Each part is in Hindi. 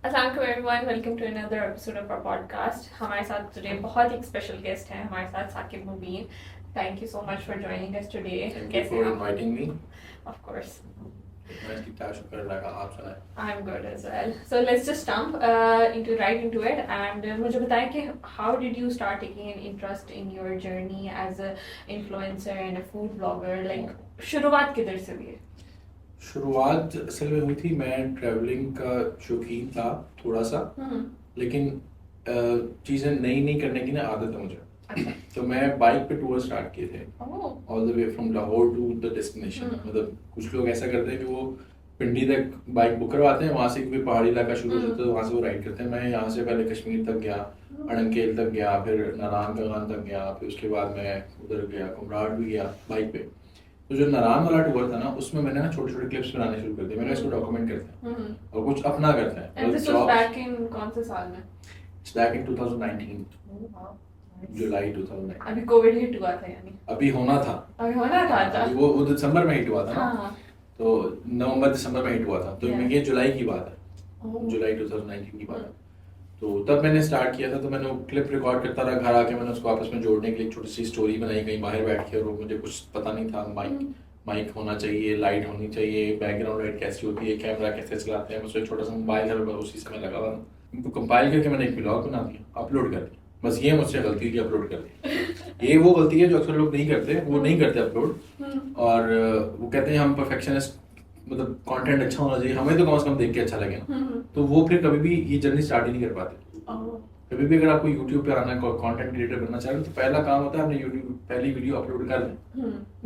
Assalamualaikum everyone, welcome to another episode of our podcast. हमारे साथ today बहुत एक special guest हैं हमारे साथ साकिब मुबीन. Thank you so much for joining us today. Thank you कैसे for हैं आप? inviting me. Of course. मैं इसकी क्या शुक्र लगा आप सुनाएं. I'm good as well. So let's just jump right into it and मुझे बताएं कि how did you start taking an interest in your journey as a influencer and a food blogger? Like शुरुआत किधर से हुई है? शुरुआत असल में हुई थी, मैं ट्रैवलिंग का शौकीन था थोड़ा सा, लेकिन चीज़ें नई नई करने की ना आदत है मुझे. अच्छा. तो मैं बाइक पे टूर स्टार्ट किए थे Oh. All the way from Lahore to the destination. मतलब कुछ लोग ऐसा करते हैं कि वो पिंडी तक बाइक बुक करवाते हैं, वहाँ से कोई पहाड़ी इलाका शुरू होता है तो वहाँ से वो राइड करते हैं. मैं यहाँ से पहले कश्मीर तक गया, अड़ंकेल तक गया, फिर नारायण कगान तक गया, फिर उसके बाद मैं उधर गया कुमराड भी गया बाइक पे. तो जो नारायण वाला टूर था ना, उसमें मैंने ना छोटे छोटे क्लिप्स बनाने शुरू कर दिए. मैंने इसको डॉक्यूमेंट करते हैं और कुछ अपना करते हैं. And this was back in कौन से साल में? It's back in 2019. Oh, wow. Nice. जुलाई 2019. अभी कोविड हिट हुआ था यानी. अभी होना था. अभी होना था. अभी वो दिसंबर में हिट हुआ था ना. हाँ. तो नवंबर दिसंबर में हिट हुआ था. तो Yeah. ये जुलाई की बात है. Oh. जुलाई 2019 की बात है. तो तब मैंने स्टार्ट किया था. तो मैंने क्लिप रिकॉर्ड करता रहा, घर आके मैंने उसको आपस में जोड़ने के लिए छोटी सी स्टोरी बनाई कहीं बाहर बैठ के. और मुझे कुछ पता नहीं था. माइक होना चाहिए, लाइट होनी चाहिए, बैकग्राउंड लाइट कैसी होती है, कैमरा कैसे चलाते हैं. मुझसे एक छोटा सा मोबाइल है, उसी से मैं लगा हुआ. उनको कंपाइल करके मैंने एक ब्लॉग बना दिया, अपलोड कर दिया. बस ये मुझसे गलती थी, अपलोड कर दी. ये वो गलती है जो अक्सर लोग नहीं करते. वो नहीं करते अपलोड. और वो कहते हैं हम परफेक्शनिस्ट, मतलब कंटेंट अच्छा होना चाहिए, हमें तो कम से कम देख के अच्छा लगे ना. तो वो फिर कभी भी ये जर्नी स्टार्ट ही नहीं कर पाते. कभी भी अगर आपको यूट्यूब पे आना है, कंटेंट क्रिएटर बनना चाह रहे हो, तो पहला काम होता है अपने यूट्यूब पहली वीडियो अपलोड कर दें.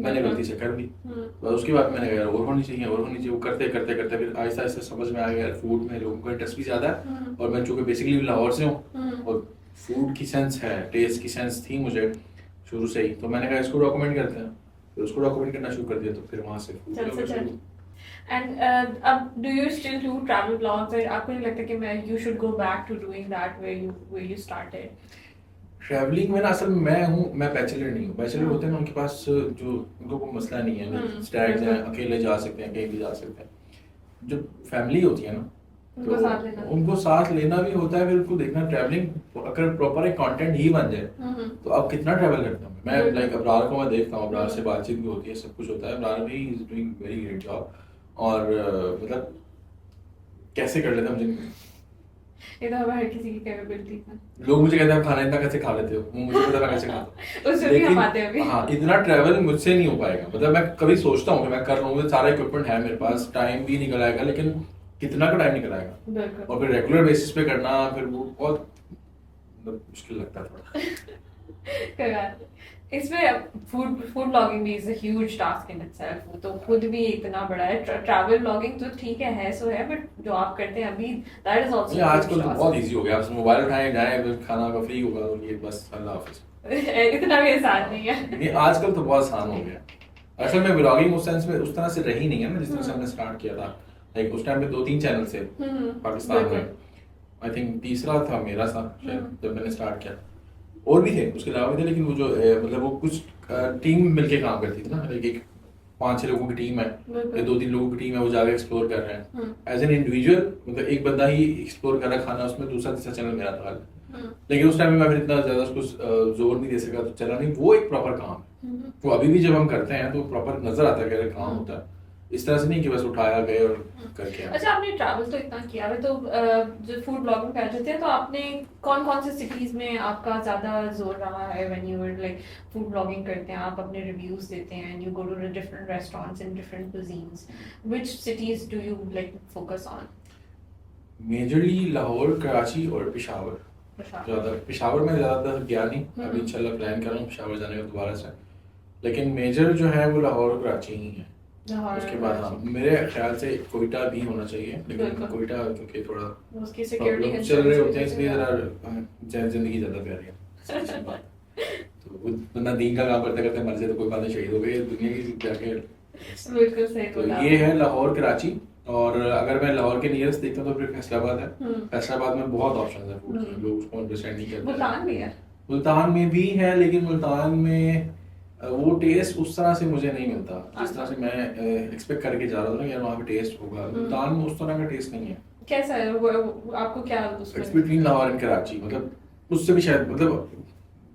मैंने गलती से कर दी. बस उसके बाद मैंने कहा और होनी चाहिए, और होनी चाहिए. वो करते करते करते फिर आहिस्ता आहिस्ता समझ में आ गया फूड में लोगों का इंटरेस्ट भी ज़्यादा है. और मैं चूँकि बेसिकली लाहौर से हूँ और फूड की सेंस है, टेस्ट की सेंस थी मुझे शुरू से ही. तो मैंने कहा इसको डॉक्यूमेंट करते हैं. फिर उसको डॉक्यूमेंट करना शुरू कर दिया. तो फिर वहाँ से And अब do you still do travel blogs? और आपको नहीं लगता कि मैं you should go back to doing that where you started? Travelling में ना असल में मैं बैचलर नहीं हूँ. बैचलर होते हैं ना, उनके पास जो उनको कोई मसला नहीं है, स्टैग्स हैं, अकेले जा सकते हैं, कहीं भी जा सकते हैं. जो फैमिली होती है ना, तो उनको साथ लेना भी होता है. फिर उनको देखना ट्रैवलिंग अगर प्रॉपर एक कंटेंट ही बन जाए तो आप कितना ट्रैवल करते हैं. मैं लाइक अब्रार को मैं देखता हूँ, अब्रार से बातचीत भी होती है, सब कुछ होता है. अब्रार भी is doing very great job. और मतलब कैसे कर लेता मुझे, ये तो हर किसी की कैपेबिलिटी है. लोग मुझे कहते हैं खाना इतना कैसे खा लेते हो, वो मुझे पता मैं कैसे खाता हूँ. उससे भी हम आते हैं अभी. हाँ, इतना ट्रैवल मुझसे नहीं हो पाएगा. मतलब मैं कभी सोचता हूँ कि मैं कर रहा हूँ, सारा इक्विपमेंट है मेरे पास, टाइम भी निकल आएगा, लेकिन कितना का टाइम निकल आएगा. और फिर रेगुलर बेसिस पे करना, फिर वो बहुत मुश्किल लगता है थोड़ा. इसमें फूड ब्लॉगिंग भी is a huge task in itself. वो तो खुद भी इतना बड़ा है. ट्रैवल ब्लॉगिंग तो ठीक है सो है, बट जो आप करते हैं अभी दैट इज आल्सो. आजकल तो बहुत इजी हो गया. आप मोबाइल उठाएं, जाएं, फिर खाना का फ्री होगा और ये बस अल्लाह हाफिज. इतना भी आसान नहीं है. ये आजकल तो बहुत आसान हो गया. असल में ब्लॉगिंग उस सेंस में उस तरह से रही नहीं है ना, जिस तरह से हमने स्टार्ट किया था. लाइक उस टाइम पे 2-3 चैनल थे पाकिस्तान में. आई थिंक तीसरा था मेरा था शायद जब मैंने स्टार्ट किया. और भी थे, उसके अलावा भी थे, लेकिन वो जो मतलब वो कुछ टीम मिलके काम करती थी ना. लाइक एक 5-6 लोगों की टीम है या 2-3 लोगों की टीम है, वो जाकर एक्सप्लोर कर रहे हैं. एज एन इंडिविजुअल मतलब एक बंदा ही एक्सप्लोर कर रहा है खाना, उसमें दूसरा तीसरा चैनल मेरा था. लेकिन उस टाइम में मैं फिर इतना ज्यादा उसको जोर नहीं दे सका, तो चला नहीं. वो एक प्रॉपर काम है. तो अभी भी जब हम करते हैं तो प्रॉपर नजर आता है कि अरे काम होता है. इस तरह से नहीं कि बस उठाया गए और करके. अच्छा, आपने ट्रैवल तो इतना किया है, तो जो फूड ब्लॉगिंग कर रहे थे, तो आपने कौन कौन से सिटीज में आपका ज्यादा जोर रहा है when you were like food blogging करते हैं, आप अपने रिव्यूज देते हैं and you go to different restaurants in different cuisines, which cities do you like focus on? Majorly Lahore, Karachi और पेशावर. ज्यादा पेशावर में ज्यादातर गया नहीं. अभी इंशाल्लाह प्लान कर रहा हूँ पेशावर जाने का दोबारा से. लेकिन मेजर जो है वो लाहौर और कराची ही है. उसके बाद हाँ, मेरे ख्याल से कोयटा भी होना चाहिए, लेकिन कोयटा क्योंकि थोड़ा उसकी सिक्योरिटी चल रहे होते हैं इसलिए जरा जिंदगी ज्यादा प्यारी है. तो वो बंदा दीन का काम करते करते मर जाए तो कोई बात नहीं, शहीद हो गए दुनिया की जाके. बिल्कुल सही. तो ये है लाहौर, कराची. और अगर मैं लाहौर के नियरेस्ट देखता हूँ तो फिर फैसलाबाद है. फैसलाबाद में बहुत ऑप्शन है फूड के, लोग उसको अंडरस्टैंड नहीं करते. मुल्तान भी है. मुल्तान में भी है, लेकिन मुल्तान में वो टेस्ट उस तरह से मुझे नहीं मिलता जिस तरह से मैं एक्सपेक्ट करके जा रहा था ना यार वहाँ पे टेस्ट होगा. मुल्तान में उस तरह का टेस्ट नहीं है. कैसा है आपको क्या उसमें? It's between Lahore and Karachi, मतलब उससे भी शायद, मतलब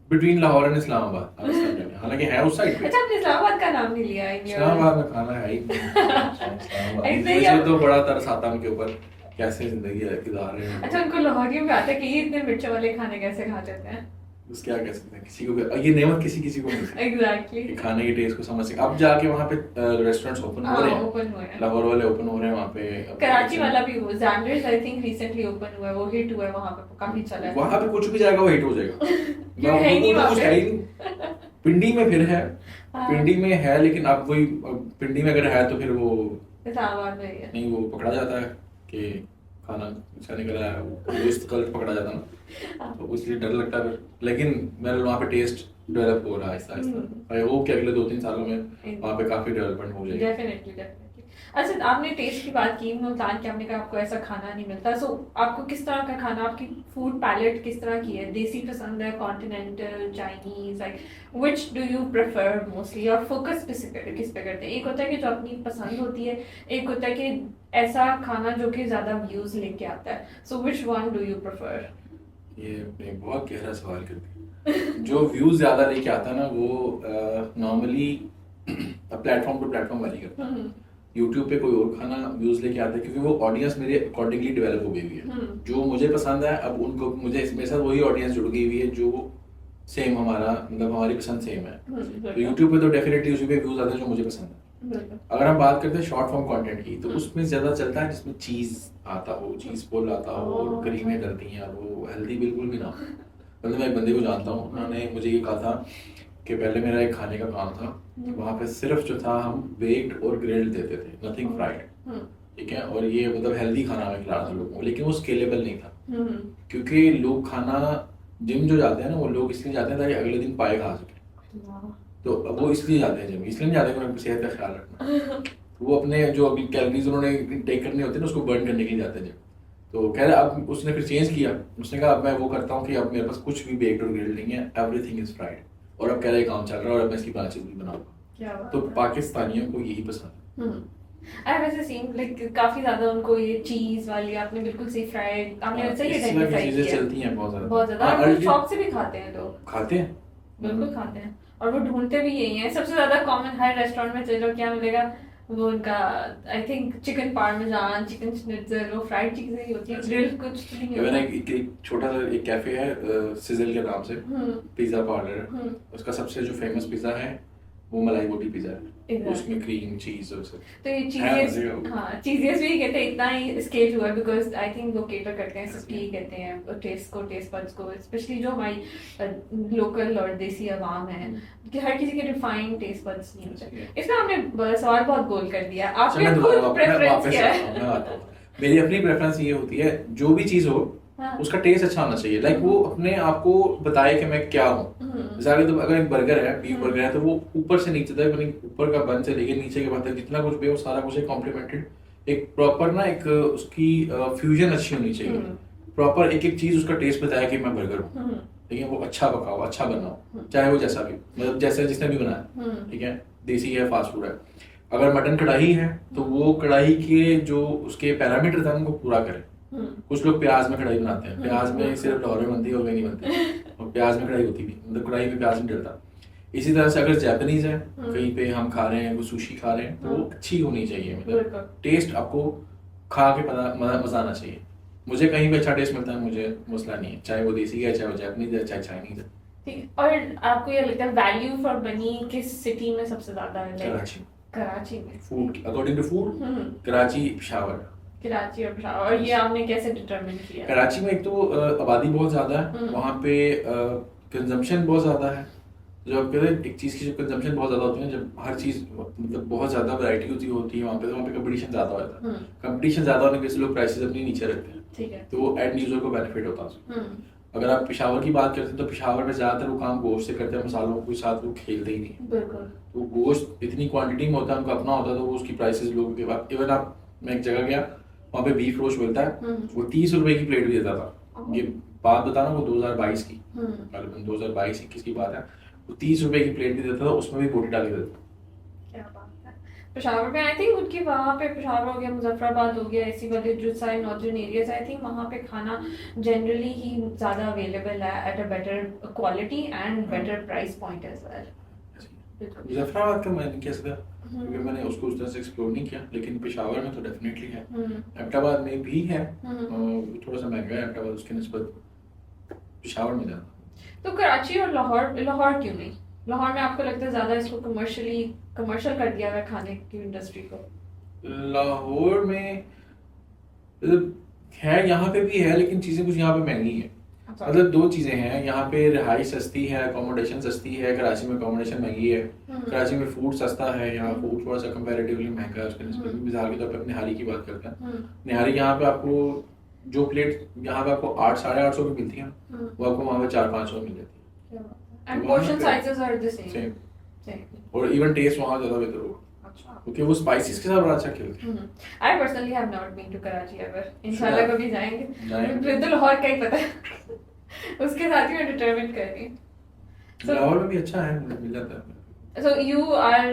बिटवीन लाहौर एंड इस्लामाबाद हालांकि है उस साइड पे। अच्छा, आपने इस्लामाबाद का नाम नहीं लिया है इस्लामाबाद में खाना है ही इस्लामाबाद ऐसे ही मुझे तो बड़ा तरस आता है उनके ऊपर, कैसे जिंदगी गुजार रहे हैं। अच्छा, उनको लाहौरी में आता है कि ये इतने मिर्च वाले खाने कैसे खा लेते हैं? बस क्या कह सकते हैं, किसी को ये नेमत किसी किसी को मिलती है एग्जैक्टली। कि खाने के टेस्ट को समझ सके। अब जाके वहाँ पे रेस्टोरेंट्स ओपन हो रहे हैं, ओपन हुए हैं। लाहौर वाले ओपन हो रहे हैं वहाँ पे। कराची वाला भी वो जैंडर्स आई थिंक रिसेंटली ओपन हुआ है, वो हिट हुआ है वहाँ पे, काफी चला है। वहाँ पे कुछ भी जाएगा वो हिट हो जाएगा। क्यों है ही नहीं वहाँ कुछ है ही नहीं। पिंडी में फिर है, हाँ। पिंडी में है, लेकिन अब वही पिंडी में अगर है तो फिर वो इस्लामाबाद में ही है। नहीं, वो पकड़ा जाता है कि खाना अच्छा निकला है, वो गलत पकड़ा जाता है ना, तो इसलिए डर लगता है फिर। लेकिन मेरा वहाँ पे टेस्ट डेवलप हो रहा है आहिस्ता आहिस्ता। आई होप कि अगले 2-3 सालों में वहाँ पे काफी डेवलपमेंट हो जाएगी। Definitely definitely. अच्छा, आपने टेस्ट की बात की, मुल्तान के, आपने कहा आपको ऐसा खाना नहीं मिलता, सो आपको किस तरह का खाना, आपकी फूड पैलेट किस तरह की है? देसी पसंद है, continental, Chinese, like which do you prefer mostly? और फोकस किस पे करते हैं? एक होता है कि जो अपनी पसंद होती है, एक होता है कि ऐसा खाना जो कि ज्यादा व्यूज लेके आता है, so which one do you prefer? ये एक बहुत गहरा सवाल करती है। जो व्यूज ज्यादा लेके आता है ना, वो normally platform to platform vary करता है। यूट्यूब पे कोई और खाना व्यूज लेके आता है क्योंकि वो ऑडियंस मेरे अकॉर्डिंगली डेवलप हो गई हुई है। जो मुझे पसंद है, अब उनको मुझे मेरे साथ वही ऑडियंस जुड़ गई हुई है जो सेम हमारा, मतलब हमारी पसंद सेम है। तो यूट्यूब पे तो डेफिनेटली उसी पे व्यूज आते हैं जो मुझे पसंद है। अगर हम बात करते हैं शॉर्ट फॉर्म कंटेंट की, तो उसमें ज्यादा चलता है जिसमें चीज आता हो, चीज पुल आता हो और करीमें डलती हैं, वो हेल्दी बिल्कुल भी ना हो। मतलब मैं एक बंदे को जानता हूँ, उन्होंने मुझे ये कहा था कि पहले मेरा एक खाने का काम था, वहाँ पे सिर्फ जो था हम बेक्ड और ग्रिल्ड देते थे, नथिंग फ्राइड, ठीक है। और ये मतलब हेल्दी खाना मैं खिला रहा था लोगों को, लेकिन वो स्केलेबल नहीं था क्योंकि लोग खाना, जिम जो जाते हैं ना, वो लोग इसलिए जाते हैं ताकि अगले दिन पाए खा सके। तो वो इसलिए जाते हैं जिम, इसलिए नहीं जाते कि उन्हें सेहत का ख्याल रखना। वो अपने जो अभी कैलोरीज उन्होंने टेक करनी होती है ना, उसको बर्न करने के लिए जाते हैं जिम। तो कह रहे अब उसने फिर चेंज किया, उसने कहा अब मैं वो करता हूँ कि अब मेरे पास कुछ भी बेक्ड और ग्रिल्ड नहीं है, एवरीथिंग इज फ्राइड। और अब कह रहे काम चल रहा है और अब मैं इसकी ब्रांचेस भी बनाऊंगा। तो पाकिस्तानियों को यही पसंद है। आई वैसे सीन लाइक काफी ज्यादा उनको ये चीज वाली, आपने बिल्कुल सही फ्राइड, आपने सही आइडेंटिफाई किया, चलती हैं बहुत ज्यादा, बहुत ज्यादा। और शौक से भी खाते हैं लोग, खाते हैं, बिल्कुल खाते हैं, और वो ढूंढते भी यही है। सबसे ज्यादा कॉमन हर रेस्टोरेंट में चलो क्या मिलेगा, वो उनका I think chicken parmesan, chicken schnitzel, वो फ्राइड चीजें ही होती है, ग्रिल कुछ नहीं होता। एक छोटा सा एक कैफे है सिजल के नाम से, पिज्जा पार्लर है, उसका सबसे जो फेमस पिज्जा है वो मलाई बोटी पिज्जा है, उसमें क्रीम चीज और सब। तो ये चीजेस, हाँ चीजेस भी कहते हैं इतना ही स्केल हुआ बिकॉज आई थिंक वो केटर करते हैं सबकी, कहते हैं टेस्ट को, टेस्ट बड्स को, स्पेशली जो हमारी लोकल और देसी आवाम है कि हर किसी के रिफाइंड टेस्ट बड्स नहीं होते। इसमें आपने सवाल बहुत गोल कर दिया, आपने खुद प्रेफरेंस क्या है? मेरी अपनी प्रेफरेंस ये होती है, जो भी चीज हो उसका टेस्ट अच्छा होना चाहिए, लाइक वो अपने आप को बताए कि मैं क्या हूँ। जैसे तो अगर एक बर्गर है, बीफ बर्गर है, तो वो ऊपर से नीचे तक, ऊपर का बन से लेके नीचे के बन तक जितना कुछ भी है वो सारा कुछ कॉम्प्लीमेंटेड, एक प्रॉपर ना एक उसकी फ्यूजन अच्छी होनी चाहिए, प्रॉपर एक एक चीज उसका टेस्ट बताया कि मैं बर्गर हूँ, ठीक है। वो अच्छा पकाओ, अच्छा बनाओ, चाहे वो जैसा भी, मतलब जैसे जिसने भी बनाया, ठीक है। देसी है, फास्ट फूड है। अगर मटन कढ़ाई है तो वो कढ़ाई के जो उसके पैरामीटर था उनको पूरा करे। कुछ लोग प्याज में कढ़ाई बनाते हैं, प्याज में सिर्फ लाहौर में बनती है और नहीं बनती, और प्याज में कढ़ाई होती भी, मतलब कढ़ाई में प्याज नहीं डलता। इसी तरह से अगर जापानीज है, कहीं पे हम खा रहे हैं, कोई सुशी खा रहे हैं, तो वो अच्छी होनी चाहिए, मतलब टेस्ट आपको खा के पता मजा आना चाहिए। मुझे कहीं पे अच्छा टेस्ट मिलता है, मुझे मसला नहीं है, चाहे वो देसी है, चाहे वो जापानीज है, चाहे चाइनीज है। ठीक। और आपको ये लगता है वैल्यू फॉर मनी किस सिटी में सबसे ज्यादा है? कराची। कराची में food, according to food, Karachi, Peshawar. Karachi और पेशावर, और ये आपने कैसे डिटरमिन किया? कराची में एक तो आबादी बहुत ज्यादा है, वहाँ पे कंजम्पशन बहुत ज्यादा है। जो आप कहते हैं एक चीज की जो कंजम्पशन बहुत ज्यादा होती है, जब हर चीज मतलब बहुत ज्यादा वैरायटी होती है वहाँ पे, तो वहाँ पे कंपटीशन ज्यादा होता है। कंपटीशन ज्यादा होने की वजह से लोग प्राइसेस अपनी नीचे रखते हैं, ठीक है, तो वो एंड यूजर को बेनिफिट होता है। अगर आप पेशावर की बात करते हैं तो पेशावर में ज्यादातर वो काम गोश्त से करते हैं, मसालों के साथ वो खेलते ही नहीं। बिल्कुल। तो गोश्त इतनी क्वांटिटी में होता है, उनका अपना होता है, तो वो उसकी प्राइसेस लोगों के बाद, इवन आप, मैं एक जगह गया वहाँ पे बीफ रोस्ट मिलता है, वो 30 रुपए की प्लेट भी देता था। ये बात बताना वो 2022 की, 2022-21 की बात है, वो 30 रुपए की प्लेट भी देता था, उसमें भी बोटी डाल के देता था। क्या बात है। पेशावर में आई थिंक उनकी वहाँ पे पेशावर हो गया, मुजफ्फराबाद हो गया, ऐसी वाले जो सारे नॉर्दर्न एरियाज आई थिंक वहाँ पे खाना जनरली ही ज़्यादा अवेलेबल है at a better quality and हाँ। Better price point as well. Muzaffarabad का मैंने कैसे था, क्योंकि मैंने उसको उस तरह से एक्सप्लोर नहीं किया, लेकिन पेशावर में तो डेफिनेटली है, एबटाबाद में भी है, थोड़ा सा महंगा है एबटाबाद उसके निस्बत, पेशावर में ज़्यादा। तो कराची और लाहौर, लाहौर क्यों नहीं? लाहौर में आपको लगता है ज़्यादा इसको कमर्शियल कर दिया हुआ है खाने की इंडस्ट्री को? लाहौर में मतलब है, यहाँ पे भी है, लेकिन चीज़ें कुछ यहाँ पे महंगी हैं। अच्छा। मतलब दो चीज़ें हैं, यहाँ पे रिहाई सस्ती है, अकोमोडेशन सस्ती है, कराची में अकोमोडेशन महंगी है। कराची में फूड सस्ता है, यहाँ फूड थोड़ा सा कंपैरेटिवली महंगा है उसके निस्बत। मिसाल के तौर पे अपने निहारी की बात करते हैं, निहारी यहाँ पे आपको जो प्लेट यहाँ पे आपको 800-850 की मिलती है, वो आपको वहाँ पे 400-500 मिल जाती है। And portion sizes are the same, same. और इवन टेस्ट वहाँ ज़्यादा बेहतर होगा, अच्छा। क्योंकि वो स्पाइसेस के साथ बड़ा अच्छा खेलते हैं। I personally have not been to Karachi ever. इंशाल्लाह कभी जाएंगे। जाएंगे। मुझे तो लाहौर का ही पता है। उसके साथ ही मैं डिटरमिन कर रही हूँ। लाहौर में भी अच्छा है, मिल जाता है। So you are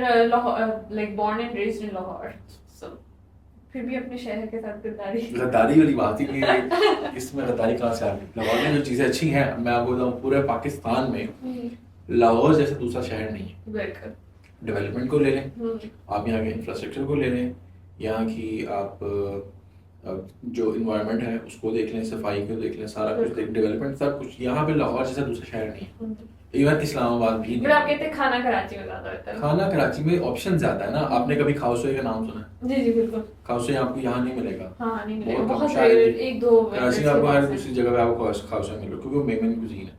like born and raised in Lahore. So फिर भी अपने शहर के साथ गद्दारी वाली बात ही नहीं है, इसमें गद्दारी कहाँ से आ गई? लाहौर में जो चीज़ें अच्छी हैं, मैं आपको बताऊँ, पूरे पाकिस्तान में लाहौर जैसा दूसरा शहर नहीं है। बिल्कुल। डेवलपमेंट को ले लें, आप यहाँ के इंफ्रास्ट्रक्चर को ले लें, यहाँ की आप जो इन्वायरमेंट है उसको देख लें, सफाई को देख लें, सारा कुछ देख, डेवलपमेंट सब कुछ, यहाँ पे लाहौर जैसा दूसरा शहर नहीं है। इवन इस्लामाबाद भी बट आप कहते हैं खाना कराची में ज्यादा होता है। खाना कराची में ऑप्शन ज्यादा है ना। आपने कभी खाउसोई का नाम सुना है? जी जी बिल्कुल। खाउसोई आपको यहाँ नहीं मिलेगा। हाँ नहीं मिलेगा, बहुत बहुत कम, शायद रेयर, एक दो कराची में आपको हर दूसरी जगह पे आपको खाउसोई मिलेगा, क्योंकि वो मेन कुजीन है,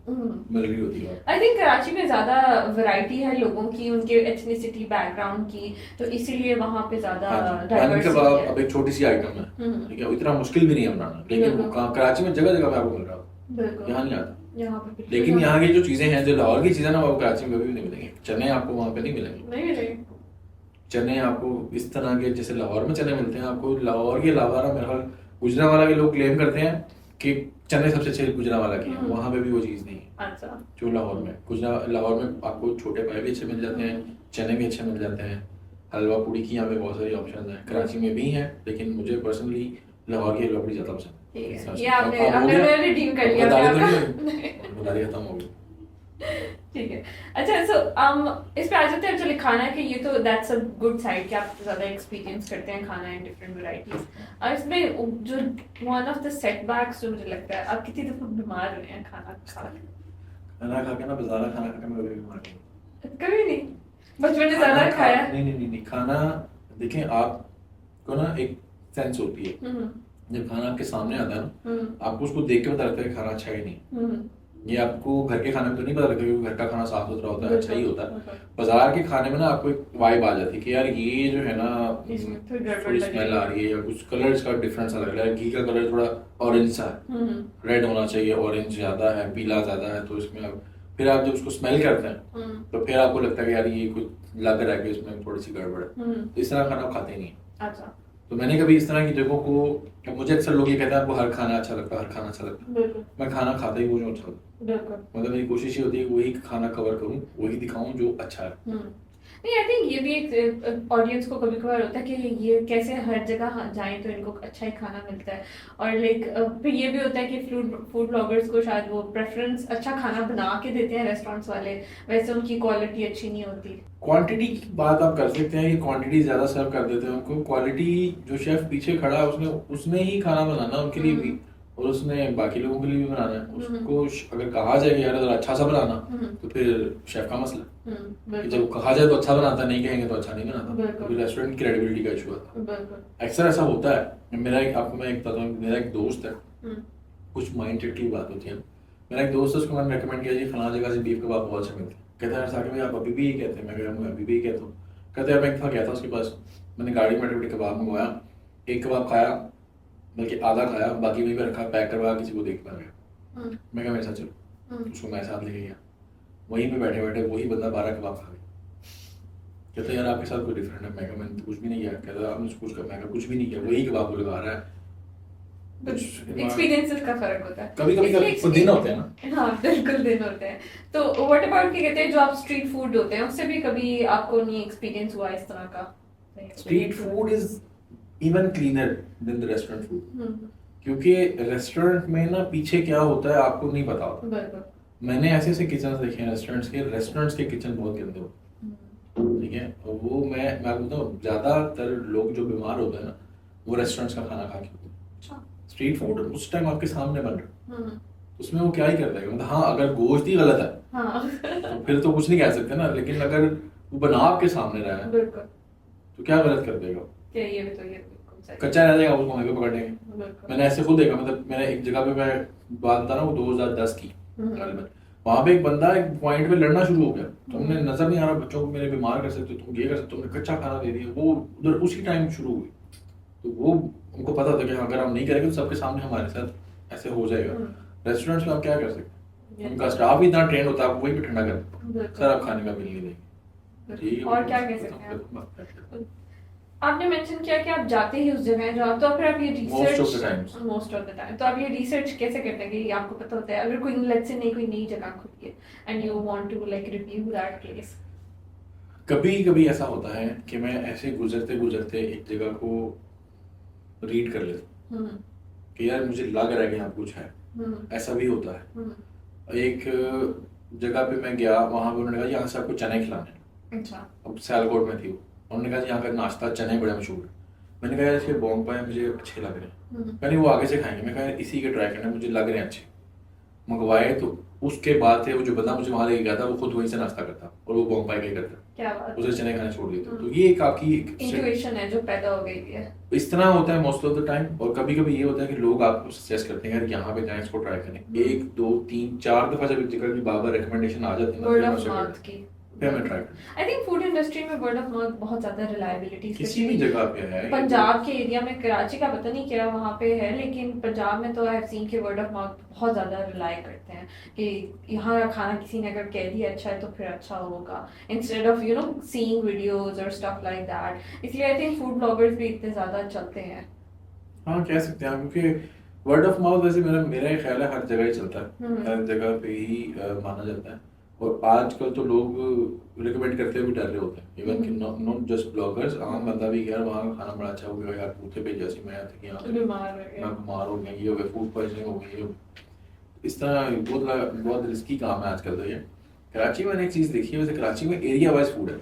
मिल रही होती है। आई थिंक कराची में ज्यादा वैरायटी है लोगों की, उनके एथनिसिटी बैकग्राउंड की, तो इसीलिए वहाँ पे ज्यादा डाइवर्सिटी है। अब एक छोटी सी आइटम है, ठीक है, इतना मुश्किल भी नहीं है बनाना, लेकिन कराची में जगह जगह पे आपको मिल रहा है, यहाँ नहीं आता। लेकिन यहाँ की जो चीजें हैं, जो लाहौर की चीजें ना, वो कराची में कभी भी नहीं मिलेंगी। चने आपको वहाँ पे नहीं मिलेंगे, चने आपको इस तरह के जैसे लाहौर में चने मिलते हैं, आपको लाहौर के अलावा ना मेरे ख्याल गुजरावाला के लोग क्लेम करते हैं कि चने सबसे अच्छे गुजरावाला के हैं, वहाँ पे भी वो चीज़ नहीं है। अच्छा। जो लाहौर में लाहौर में आपको छोटे पाए भी अच्छे मिल जाते हैं, चने भी अच्छे मिल जाते हैं, हलवा पूड़ी की यहाँ पे बहुत सारी ऑप्शन हैं, कराची में भी हैं, लेकिन मुझे पर्सनली लाहौर की हलवा पूड़ी ज़्यादा पसंद है। ये आपने रिडीम कर लिया बताइए, खत्म हो गई। ठीक है। अच्छा, सो इस पे आ जाते हैं। चलिए, खाना के ये तो दैट्स अ गुड साइड कि आप ज़्यादा एक्सपीरियंस करते हैं खाना इन डिफरेंट वैरायटीज। और इसमें जो वन ऑफ द सेटबैक्स जो मुझे लगता है, आप कितनी दफ़ा बीमार हुए हैं खाना खा के ना, बाज़ार खाना खा के मैं कभी बीमार नहीं। कभी नहीं? बचपन में ज़्यादा खाया? नहीं, खाना देखें, आपको ना एक सेंस होती है, जब खाना आपके सामने आता है ना, आपको उसको देख के पता लगता है कि खाना अच्छा ही नहीं। ये आपको घर के खाने में तो नहीं पता लगता, क्योंकि घर का खाना साफ सुथरा होता है, अच्छा ही होता है। बाजार के खाने में ना आपको एक वाइब आ जाती है कि यार ये जो है ना, थोड़ी स्मेल आ रही है, या कुछ कलर्स का डिफरेंस लग रहा है, घी का कलर थोड़ा ऑरेंज सा है, रेड होना चाहिए, ऑरेंज ज्यादा है, पीला ज्यादा है, तो इसमें आप फिर आप जब उसको स्मेल करते हैं तो फिर आपको लगता है कि यार ये कुछ लग रहा है कि इसमें थोड़ी सी गड़बड़ है, तो इस तरह खाना खाते नहीं। अच्छा। तो मैंने कभी इस तरह की जगहों को, मुझे अक्सर लोग ये कहते हैं आपको हर खाना अच्छा लगता है, हर खाना अच्छा लगता है, मैं खाना खाता ही वो जो अच्छा लगता है, मतलब मेरी कोशिश ये होती है कि वही खाना कवर करूं, वही दिखाऊं जो अच्छा है। नहीं, आई थिंक ये भी एक ऑडियंस को कभी कभार होता है कि ये कैसे हर जगह जाएं तो इनको अच्छा ही खाना मिलता है, और लाइक फिर ये भी होता है कि फूड ब्लॉगर्स को शायद वो प्रेफरेंस अच्छा खाना बना के देते हैं रेस्टोरेंट्स वाले, वैसे उनकी क्वालिटी अच्छी नहीं होती। क्वांटिटी की बात आप कर सकते हैं कि क्वांटिटी ज्यादा सर्व कर देते हैं उनको, क्वालिटी जो शेफ पीछे खड़ा है उसने ही खाना बनाना उनके लिए भी, और उसने बाकी लोगों के लिए भी बनाना है। उसको अगर कहा जाए कि यार अगर अच्छा सा बनाना, तो फिर शेफ का मसला, जब कहा जाए तो अच्छा बनाता, नहीं कहेंगे तो अच्छा नहीं बनाता, क्योंकि रेस्टोरेंट की क्रेडिबिलिटी का इशू आता है। अक्सर ऐसा होता है। आपको मैं एक बताता हूँ, मेरा एक दोस्त है, कुछ माइंड सेट की बात होती है। मेरा एक दोस्त है, उसको मैंने रिकमेंड किया जी फलां जगह से बीफ कबाब बहुत अच्छे मिलते हैं। कहता है साकिब भाई आप अभी भी यही कहते हैं? मैं अभी भी कहता हूँ। कहते हैं मैं एक दफ़ा गया था उसके पास, मैंने गाड़ी में बैठे कबाब मंगवाया, एक कबाब खाया, बल्कि आधा खाया, बाकी वहीं पे रखा, पैक करवा किसी को देख पा गया। मैं कहा मेरे साथ चलो, उसको मैं साथ लेके गया, वहीं पे बैठे बैठे वही बंदा 12 कबाब खा गया। कहता यार आपके साथ कोई डिफरेंट है? मैं कहा मैंने कुछ भी नहीं किया। कहता आपने कुछ कर? मैं कहा कुछ भी नहीं किया, वही कबाब को लगा रहा है। एक्सपीरियंसेस का फर्क होता है, कभी कभी दिन होते हैं ना। हाँ बिल्कुल दिन होते हैं। तो व्हाट अबाउट क्या कहते हैं जो आप स्ट्रीट फूड होते हैं, उससे भी कभी आपको नहीं एक्सपीरियंस हुआ इस तरह का? Street food is even cleaner than the restaurant food, hmm, क्योंकि रेस्टोरेंट में ना पीछे क्या होता है आपको नहीं पता होता। बिल्कुल। मैंने ऐसे ऐसे किचन देखे हैं रेस्टोरेंट्स के किचन बहुत गंदे होते हम्म, हैं, ठीक है। और वो मैं बोलता हूँ ज्यादातर लोग जो बीमार होते हैं ना वो रेस्टोरेंट्स का खाना खा के होते हैं। अच्छा। स्ट्रीट फूड उस टाइम आपके सामने बन रहा है, हम्म, उसमें वो क्या ही कर देगा, मतलब हाँ अगर गोश्त ही गलत है हाँ तो फिर तो कुछ नहीं कह सकते ना, लेकिन अगर वो बना आपके सामने रहा है बिल्कुल। तो क्या गलत कर देगा, क्या ये भी तो ये बिल्कुल सही। कच्चा रह जाएगा, उसको वहीं पे पकड़ेंगे। बिल्कुल। मैंने ऐसे खुद देखा, मतलब मैंने एक जगह पे मैं बात बता रहा हूँ 2010 की हम्म, गालिबन, वहां पे एक बंदा एक पॉइंट पे लड़ना शुरू हो गया, तुमने हम्म, नजर नहीं आ रहा बच्चों को मेरे बीमार कर सकते हो, तुम ये कर सकते हो, तुमने कच्चा खाना दे दिया, वो उधर उसी टाइम शुरू हुई। तो वो उनको पता था कि अगर हम नहीं करेंगे तो सबके सामने हमारे साथ ऐसे हो जाएगा। हम्म, रेस्टोरेंट्स में आप क्या कर सकते हैं, ये उनका तो- स्टाफ ही इतना ट्रेंड होता है, आप वही पे ठंडा कर बिल्कुल। सर आप खाने का बिल नहीं देंगे, ठीक है। और क्या कह सकते हैं आप? आपने मेंशन किया कि आप जाते ही उस जगह हैं जहाँ, तो फिर आप ये Most of the times. Most of the time तो आप ये रिसर्च कैसे करते हैं कि आपको पता होता है अगर कोई लेट्स से नहीं कोई नई जगह खुली है and you want to like review that place? कभी कभी ऐसा होता है कि मैं ऐसे गुजरते गुजरते एक जगह को रीड कर लेता हूँ हम्म, कि यार मुझे लग रहा है कि यहाँ कुछ है, हम्म, ऐसा भी होता है। हम्म, एक जगह पे मैं गया, वहां पे उन्होंने कहा यहाँ से आपको चने खिलाने हैं। अच्छा। अब सियालकोट में थी वो, उन्होंने कहा यहाँ का नाश्ता चने बड़े मशहूर है। मैंने कहा यार इसके बॉम्ब पाए मुझे अच्छे लग रहे हैं, मैंने वो आगे से खाएंगे, मैं कहा इसी के ट्राई करना, मुझे लग रहे हैं अच्छे, मंगवाए। तो उसके बाद थे वो जो बंदा मुझे वहां लेके गया था वो खुद वहीं से नाश्ता करता और वो बॉम्ब पाए का ही करता, क्या बात, उसे चने खाने छोड़ देते। तो ये एक आपकी इंट्यूशन है जो पैदा हो गई है। इस तरह होता है मोस्ट ऑफ द टाइम। और कभी कभी ये होता है कि लोग आपको सजेस्ट करते हैं यार यहाँ पे जाएं, इसको ट्राई करें। एक दो तीन चार दफा जब एक जगह की बाबर रिकमेंडेशन आ जाती है ना, वर्ड फिर मैं ऑफ उसे माउथ करता की। हूँ, फिर मैं ट्राई करता हूँ। आई थिंक फूड इंडस्ट्री में वर्ड ऑफ माउथ बहुत ज्यादा रिलायबिलिटी, किसी भी जगह पे है, पंजाब के एरिया में, कराची का पता नहीं क्या वहाँ पे है, लेकिन पंजाब में तो आई हैव सीन के वर्ड ऑफ माउथ बहुत ज्यादा रिलाई करते हैं कि यहाँ का खाना किसी ने अगर कह दिया अच्छा है तो फिर अच्छा होगा, instead of you know seeing videos और स्टफ लाइक दैट। इसलिए आई थिंक फूड ब्लॉगर्स भी इतने ज्यादा चलते हैं। हाँ कह सकते हैं, क्योंकि वर्ड ऑफ माउथ वैसे मेरा ये ख्याल है हर जगह ही चलता है, हर जगह पे ही माना जाता है। और आजकल तो लोग रिकमेंड करते हुए भी डर रहे होते हैं, इवन कि नॉट जस्ट ब्लॉगर्स, आम बंदा भी यार वहाँ का खाना बड़ा अच्छा हो गया यार, पूछे पे जैसे मैं आया था कि यहाँ मैं बीमार हो गया, ये हो गया, फूड पॉइजनिंग हो गई, इस तरह बहुत रिस्की काम है आजकल। तो ये कराची में मैंने एक चीज़ देखी है, वैसे कराची में एरिया वाइज फूड है।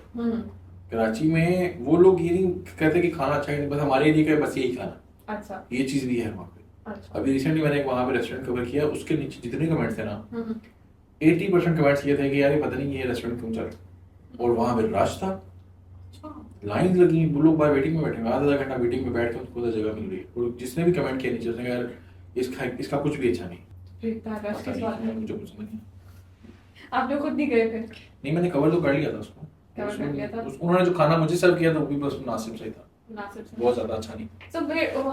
कराची में वो लोग ये नहीं कहते कि खाना अच्छा है, बस हमारे एरिया का है, बस यही खाना, अच्छा ये चीज़ भी है वहाँ पे। अच्छा। अभी रिसेंटली मैंने एक वहाँ पे रेस्टोरेंट कवर किया, उसके नीचे जितने कमेंट्स थे ना 80% कमेंट्स ये थे कि यार ये पता नहीं ये रेस्टोरेंट क्यों चल रहा, और वहाँ पे रश था, लाइन लगी, वो लोग बाहर वेटिंग में बैठे हैं, आधा घंटा वेटिंग में बैठ के उनको तो जगह मिल रही है। और जिसने भी कमेंट किया नीचे उसने कहा यार इसका कुछ भी अच्छा नहीं, पता नहीं मुझे कुछ नहीं। आप लोग खुद नहीं गए फिर? नहीं मैंने कवर तो कर लिया था उसको, कवर कर लिया था। उन्होंने जो खाना मुझे सर्व किया था वो भी बस मुनासिब सही था, बहुत ज्यादा अच्छा नहीं। So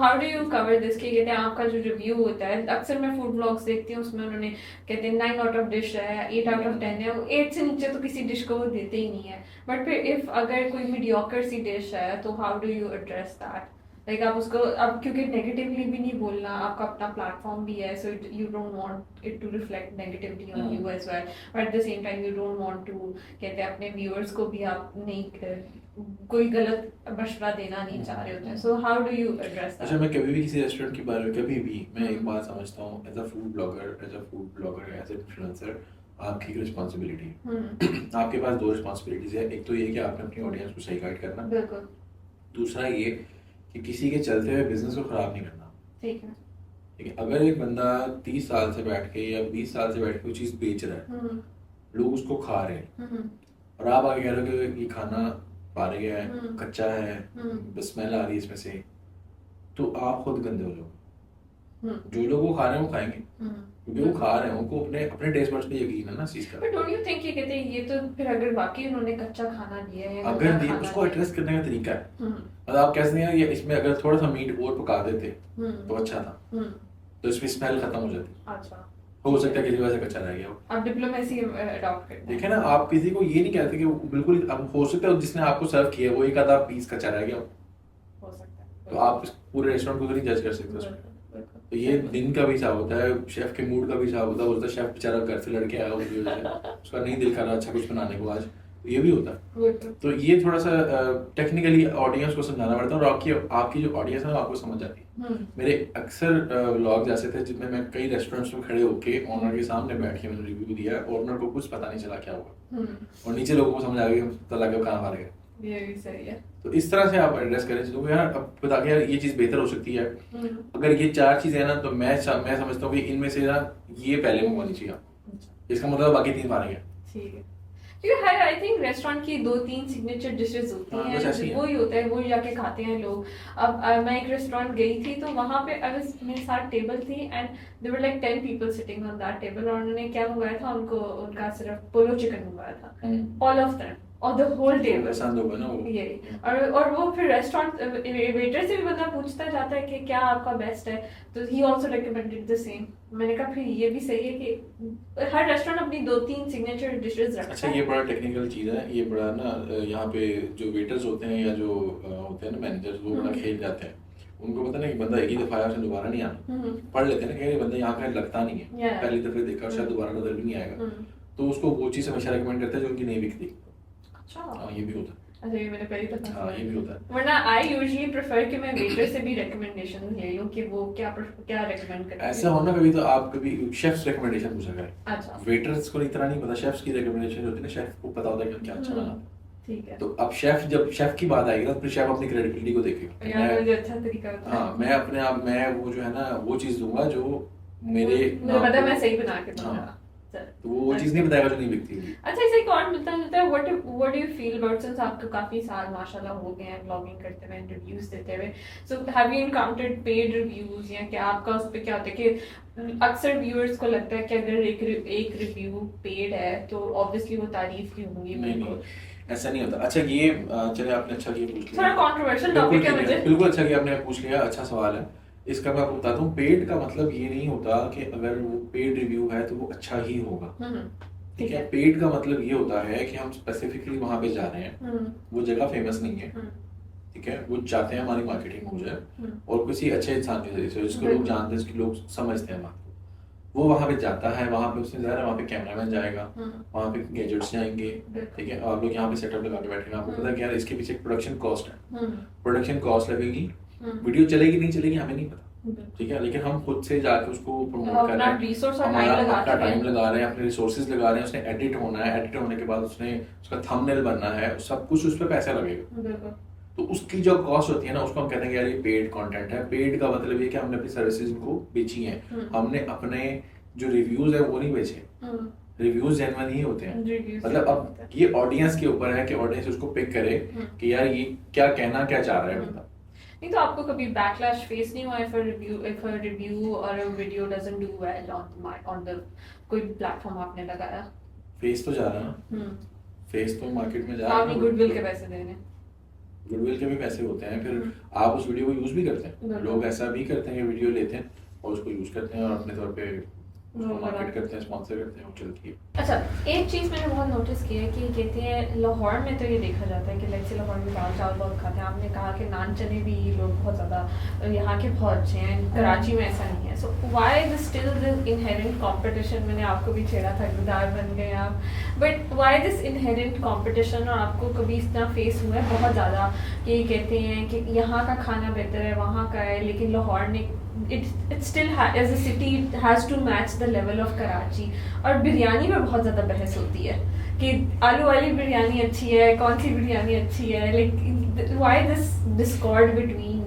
how do you cover this कि कहते हैं आपका जो रिव्यू होता है, अक्सर मैं फूड ब्लॉग्स देखती हूँ उसमें उन्होंने कहते हैं 9 आउट ऑफ डिश है, 8 आउट ऑफ 10 है, 8 से नीचे तो किसी डिश को वो देते ही नहीं है। बट फिर इफ अगर कोई मीडियोकर सी डिश है तो how do you address that? Like आप उसको अब क्योंकि नेगेटिवली भी नहीं बोलना, आपका अपना प्लेटफॉर्म भी है, so you don't want it to reflect negatively on you as well, but at the same time you don't want to कहते हैं अपने व्यूअर्स को भी आप नहीं कोई गलत मशवरा देना नहीं चाह रहे होते हैं। So how do you address that? अच्छा मैं कभी भी किसी रेस्टोरेंट के बारे में कभी भी मैं एक बात समझता हूँ, as a food blogger as a influencer आपकी एक रिस्पॉन्सिबिलिटी है। आपके पास दो रिस्पॉन्सिबिलिटीज है, एक तो ये कि आपने अपनी ऑडियंस को सही गाइड करना, बिल्कुल। दूसरा ये कि किसी के चलते हुए बिजनेस को खराब नहीं करना। ठीक है। ठीक है, अगर एक बंदा 30 साल से बैठ के या 20 साल से बैठ के कोई चीज़ बेच रहा है, लोग उसको खा रहे हैं, और आप आगे कह रहे हो कि ये खाना पार गया है, कच्चा है, बस स्मेल आ रही है इसमें से, तो आप खुद गंदे हो जाओगे। जो लोग वो खा रहे हैं वो खाएंगे, क्योंकि वो खा रहे हैं, उनको अपने टेस्ट बड्स पे यकीन है ना चीज का। बट डोंट यू थिंक ये कहते हैं ये तो फिर अगर वाकई उन्होंने कच्चा खाना दिया है, अगर दिया उसको एड्रेस करने का तरीका है, मतलब आप कह सकते हैं ये इसमें अगर थोड़ा सा मीट और पका देते तो अच्छा था, तो इसमें स्मेल खत्म हो जाती। अच्छा, हो सकता है किसी वजह से कच्चा रह गया हो। आप डिप्लोमेसी अडॉप्ट करते हैं। देखे ना, आप किसी को ये नहीं कहते कि वो बिल्कुल, अब हो सकता है जिसने आपको सर्व किया वो एक आधा पीस कच्चा रह गया हो सकता है, तो आप पूरे रेस्टोरेंट को तो नहीं जज कर सकते उसमें। तो ये दिन का भी हिसाब होता है, शेफ के मूड का भी हिसाब होता है। शेफ बेचारा घर से लड़के आया उसकी वजह से उसका नहीं दिल कर रहा अच्छा कुछ बनाने को आज, ये भी होता है। तो ये थोड़ा सा टेक्निकली ऑडियंस को समझाना पड़ता है, और आपकी आपकी जो ऑडियंस है आपको समझ आती है। मेरे अक्सर व्लॉग्स ऐसे थे जिनमें मैं कई रेस्टोरेंट्स में खड़े होके ऑनर के सामने बैठ के मैंने रिव्यू दिया, ऑनर को कुछ पता नहीं चला क्या हुआ, और नीचे लोगों को समझ आ गया पता लगा कहाँ हार गए। ये भी सही है। तो इस तरह से आप एड्रेस करें चीज़ों को, यार अब बता के यार ये चीज़ बेहतर हो सकती है। अगर ये 4 चीज़ें हैं ना, तो मैं समझता हूँ कि इनमें से ना ये पहले मंगवानी चाहिए आपको, इसका मतलब बाकी 3 मारेंगे। ठीक है, क्योंकि हर आई थिंक रेस्टोरेंट की 2-3 सिग्नेचर डिशेस होती हैं, वही होता है, वही जाके खाते हैं लोग। अब मैं एक रेस्टोरेंट गई थी तो वहाँ पे मेरे साथ टेबल थी and there were like 10 people sitting on that table, और उन्होंने क्या मंगाया था, उनका सिर्फ पोलो चिकन मंगाया था, ऑल ऑफ देम और द होल टेबल पसंद होगा ना वो। यही, और वो फिर रेस्टोरेंट वेटर से भी बंदा पूछता जाता है कि क्या आपका बेस्ट है, तो ही आल्सो रिकमेंडेड द सेम। मैंने कहा फिर ये भी सही है कि हर रेस्टोरेंट अपनी 2-3 सिग्नेचर डिशेस रखता है। अच्छा, ये बड़ा टेक्निकल चीज़ है, ये बड़ा ना यहाँ पे जो वेटर्स होते हैं या जो होते हैं ना मैनेजर्स, वो बड़ा खेल जाते हैं। उनको पता नहीं कि बंदा एक ही दफा आया, उसने दोबारा नहीं आना, पढ़ लेते हैं ना कि बंदा यहाँ का लगता नहीं है, पहली दफे देखा शायद दोबारा नजर भी नहीं आएगा, तो उसको वो चीज़ हमेशा रिकमेंड करते हैं जो उनकी नहीं बिकती। हाँ, ये भी होता है। अच्छा, ये मैंने पहली दफा हाँ, ये भी होता है। वरना आई यूजुअली प्रेफर कि मैं वेटर से भी रिकमेंडेशन ले लूं कि वो क्या रिकमेंड करते हैं। ऐसा हो ना कभी, तो आप कभी शेफ्स रिकमेंडेशन पूछा करें। अच्छा, वेटर्स को इतना नहीं पता, शेफ्स की रिकमेंडेशन होती है ना, शेफ को पता होता है कि क्या अच्छा बनाता है। ठीक है। तो अब जब शेफ की बात आएगी ना, तो फिर शेफ अपनी क्रेडिबिलिटी को देखेगा। यार मुझे अच्छा तरीका होता है। हाँ, मैं अपने आप मैं वो जो है ना वो चीज़ दूंगा जो मुझे पता है मैं सही बना के दूंगा। तो वो चीज़ नहीं बताएगा जो नहीं बिकती होगी। अच्छा, इसे एक और मिलता है, what do you feel about, since आपको काफी साल माशाल्लाह हो गए हैं ब्लॉगिंग करते हुए, रिव्यूज देते हुए, so have you encountered paid reviews, या क्या आपका उस पे क्या होता है कि अक्सर व्यूअर्स को लगता है कि अगर एक रिव्यू पेड है तो ऑब्वियसली वो तारीफ की होंगी। नहीं, ऐसा नहीं होता। अच्छा, ये चले आपने अच्छा ये पूछ लिया, थोड़ा कंट्रोवर्शियल टॉपिक है मुझे। बिल्कुल अच्छा कि आपने पूछ लिया, अच्छा सवाल है। इसका मैं आपको बताता हूँ, पेड का मतलब ये नहीं होता कि अगर वो पेड रिव्यू है तो वो अच्छा ही होगा। ठीक है, पेड का मतलब ये होता है कि हम स्पेसिफिकली वहां पे जा रहे हैं, वो जगह फेमस नहीं है, ठीक है, वो चाहते हैं हमारी मार्केटिंग हो जाए और किसी अच्छे इंसान के जरिए से जिसको लोग जानते हैं, जिसके लोग समझते हैं बात को, वो वहां पे जाता है, वहां पे उसने ज़ाहिर है वहां पे कैमरामैन जाएगा, वहां पे गैजेट्स जाएंगे, ठीक है, आप लोग यहाँ पे सेटअप लगा के बैठे हैं, आपको पता है कि यार इसके पीछे प्रोडक्शन कॉस्ट है, प्रोडक्शन कॉस्ट लगेगी, वीडियो चलेगी नहीं चलेगी हमें नहीं पता, ठीक है, लेकिन हम खुद से जाके उसको प्रमोट कर रहे हैं, हमारा अपना टाइम लगा रहे हैं, अपने रिसोर्सेज लगा रहे हैं, उसने एडिट होना है, एडिट होने के बाद उसने उसका थंबनेल बनना है, सब कुछ उस पर पैसा लगेगा, तो उसकी जो कॉस्ट होती है ना, उसको हम कहते हैं कि यार ये पेड कंटेंट है। पेड का मतलब ये कि हमने अपनी सर्विसेज को बेची हैं, हमने अपने जो रिव्यूज है वो नहीं बेचे, रिव्यूज जेन्युइन ही होते हैं। मतलब अब ये ऑडियंस के ऊपर है कि ऑडियंस उसको पिक करे कि यार ये क्या कहना क्या चाह रहा है बंदा। नहीं तो आपको कभी बैकलैश फेस नहीं हुआ if a review or a video doesn't do well on the कोई प्लेटफॉर्म आपने लगाया? फेस तो जा रहा है ना, फेस तो मार्केट में जा रहा है, आपने गुडविल के पैसे देने, गुडविल के भी पैसे होते हैं, फिर आप उस वीडियो को यूज भी करते हैं, लोग ऐसा भी करते हैं कि वीडियो लेते हैं और उसको यूज करते हैं और अपने तौर पे उसको मार्केट करते हैं, स्पॉन्सर करते हैं, वो चलती है। अच्छा, एक चीज़ मैंने बहुत नोटिस की है कि कहते हैं लाहौर में तो ये देखा जाता है कि लाइक से लाहौर में दाल चावल बहुत खाते हैं, आपने कहा कि नान चने भी लोग बहुत ज़्यादा यहाँ के बहुत अच्छे हैं, कराची में ऐसा नहीं है, so why this still this inherent competition? मैंने आपको भी छेड़ा था, गुदार बन गए आप, but why this inherent competition? और आपको कभी इस तरह फेस हुआ है बहुत ज़्यादा कि कहते हैं कि यहाँ का खाना बेहतर है, वहाँ का है, लेकिन लाहौर ने it still as a city it has to match the level of Karachi, और बिरयानी में बहुत ज़्यादा बहस होती है कि आलू वाली बिरयानी अच्छी है, कौन सी बिरयानी अच्छी है, like why this discord between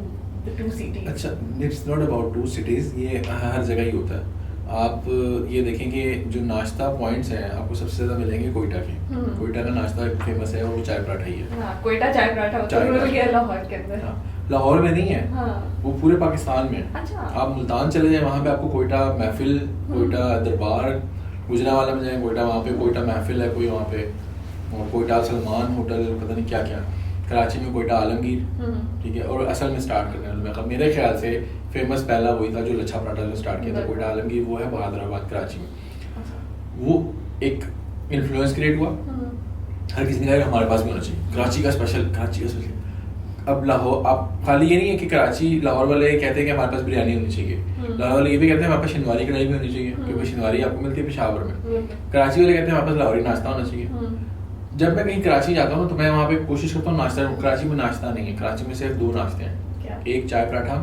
the two cities? अच्छा, it's not about two cities, ये हर जगह ही होता है। आप ये देखेंगे जो नाश्ता पॉइंट्स हैं आपको सबसे ज़्यादा मिलेंगे कोयटा के, कोयटा का नाश्ता फेमस है और वो चाय पराठा ही है। हाँ, कोयटा चाय पराठा होता है लाहौर के अंदर। हाँ, लाहौर में नहीं है, हाँ, वो पूरे पाकिस्तान में है। अच्छा। आप मुल्तान चले जाए, वहाँ पे आपको कोयटा महफिल, कोयटा दरबार, गुजरांवाला में जाए कोयटा, वहाँ पे कोयटा महफिल है कोई वहाँ पे, और कोयटा सलमान होटल, पता नहीं क्या क्या, कराची में कोयटा आलमगीर, ठीक है, और असल में स्टार्ट करने वाले मेरे ख्याल से फेमस पहला वही था जो लच्छा पराठा जो स्टार्ट किया था, कोयटा आलमगीर, वो है बहादुराबाद कराची में। वो एक इन्फ्लुएंस क्रिएट हुआ, हर किसी ने कहा हमारे पास भी होना चाहिए कराची का स्पेशल, कराची का स्पेशल। अब लाहौर, आप खाली ये नहीं है कि कराची लाहौर वाले कहते हैं कि हमारे पास बिरयानी होनी चाहिए, लाहौर वाले ये भी कहते हैं हमारे पास शनिवारी कढ़ाई भी होनी चाहिए, क्योंकि शनिवारी आपको मिलती है पेशावर में। कराची वाले कहते हैं हमारे पास लाहौरी नाश्ता होना चाहिए। जब मैं कहीं कराची जाता हूँ तो मैं वहाँ पे कोशिश करता हूँ नाश्ता, कराची में नाश्ता नहीं है, कराची में सिर्फ 2 नाश्ते हैं, क्या? एक चाय पराठा,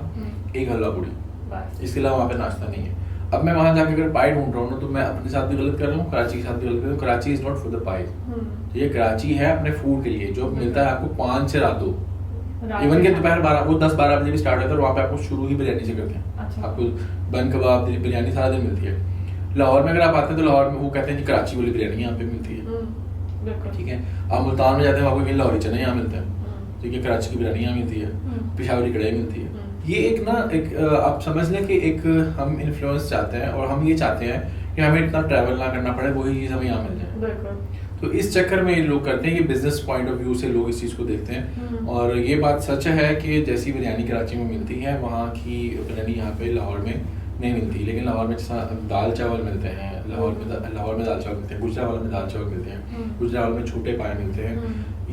एक हलवा पूड़ी, बस। इसके अलावा वहाँ पे नाश्ता नहीं है। अब मैं वहाँ जाकर अगर पाई ढूंढ रहा हूँ ना तो मैं अपने साथ भी गलत कर रहा हूँ, कराची के साथ भी गलत कर रहा हूँ। Karachi is not for the pie, ये कराची है अपने फूड के लिए, जो मिलता है आपको 5 से रात 2, इवन के दोपहर 12, वो 10-12 बजे भी स्टार्ट होता है और वहाँ पे आपको शुरू ही बिरयानी से करते हैं। अच्छा। आपको बन कबाब बिरयानी सारा दिन मिलती है। लाहौर में अगर आप आते हैं तो लाहौर में वो कहते हैं कि कराची वाली बिरयानी यहाँ पे मिलती है, ठीक है। आप मुल्तान में जाते हैं आपको कहीं लाहौरी चने यहाँ मिलते हैं, ठीक है, कराची की बिरयानी यहाँ मिलती है, पेशावरी कढ़ाई मिलती है। ये एक ना एक आप समझ लें कि एक हम इन्फ्लुएंस चाहते हैं और हम ये चाहते हैं कि हमें इतना ट्रैवल ना करना पड़े, वही चीज़ हमें यहाँ मिल जाए। तो इस चक्कर में ये लोग करते हैं, ये बिजनेस पॉइंट ऑफ व्यू से लोग इस चीज़ को देखते हैं। और ये बात सच है कि जैसी बिरयानी कराची में मिलती है वहाँ की बिरयानी यहाँ पे लाहौर में नहीं मिलती। लेकिन लाहौर में जैसा दाल चावल मिलते हैं, लाहौर में दाल चावल मिलते हैं, गुजरावाला में दाल चावल मिलते हैं, गुजरावाला में छोटे पाए मिलते हैं।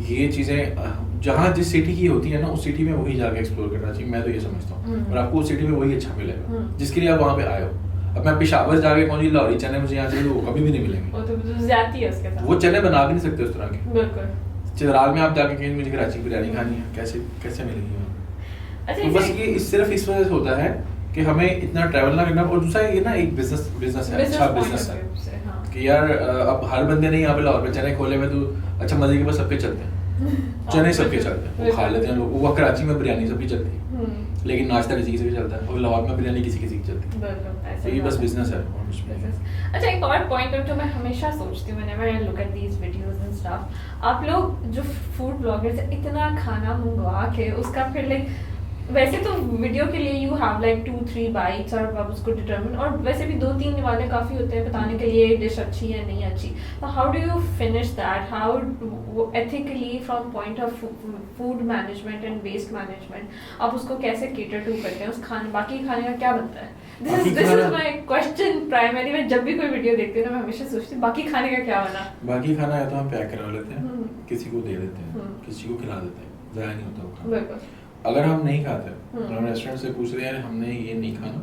ये चीज़ें जहाँ जिस सिटी की होती है ना, उस सिटी में वही जाके एक्सप्लोर करना चाहिए, मैं तो ये समझता हूँ। और आपको उस सिटी में वही अच्छा मिलेगा जिसके लिए आप वहाँ पे आए हो। अब मैं पेशावर जाके कौन सी लाहौरी चने मुझे यहाँ चाहिए, वो कभी भी नहीं मिलेंगे, वो तो ज्यादती है उसके साथ, वो चने बना भी नहीं सकते उस तरह के। बिल्कुल। चिराग में आप जाके कहीं मुझे कराची की बिरयानी खानी है, कैसे कैसे मिलेगी वहाँ? अच्छा, तो बस ये सिर्फ इस वजह से होता है कि हमें इतना ट्रैवल ना करना। और दूसरा ये ना एक बिजनेस है, अच्छा बिजनेस है कि यार अब हर बंदे नहीं यहाँ पे लाहौर में चने खोले में, तो अच्छा मजे के बस सबके चलते हैं, चने सबके चलते हैं, वो खा लेते हैं लोग। वो कराची में बिरयानी सबकी चलती है, लेकिन नाश्ता किसी किसी का चलता है, और लाहौर में बिरयानी किसी किसी की चलती है। तो ये बस बिजनेस है। अच्छा, एक और पॉइंट जो मैं हमेशा सोचती हूँ whenever I look at these videos and stuff, आप लोग जो फूड ब्लॉगर्स इतना खाना मंगवा के उसका फिर लाइक, वैसे तो वीडियो के लिए यू हैव लाइक 2-3 बाइट्स और आप उसको डिटरमिन, और वैसे भी 2-3 वाले काफ़ी होते हैं बताने के लिए डिश अच्छी है नहीं अच्छी। तो how do you finish that, how ethically from point of food management and waste management आप उसको कैसे केटर टू करते हैं? उस खाने, बाकी खाने का क्या बनता है? This is my question primary. मैं जब भी कोई वीडियो देखती हूँ ना, मैं हमेशा सोचती हूँ बाकी खाने का क्या बना। बाकी खाना है तो हम पैक करा लेते हैं, किसी को दे देते हैं, किसी को खिला देते हैं, ज़ाया नहीं होता वो खाना। बिल्कुल। अगर हम नहीं खाते तो हम रेस्टोरेंट से पूछ रहे हैं हमने ये नहीं खाना,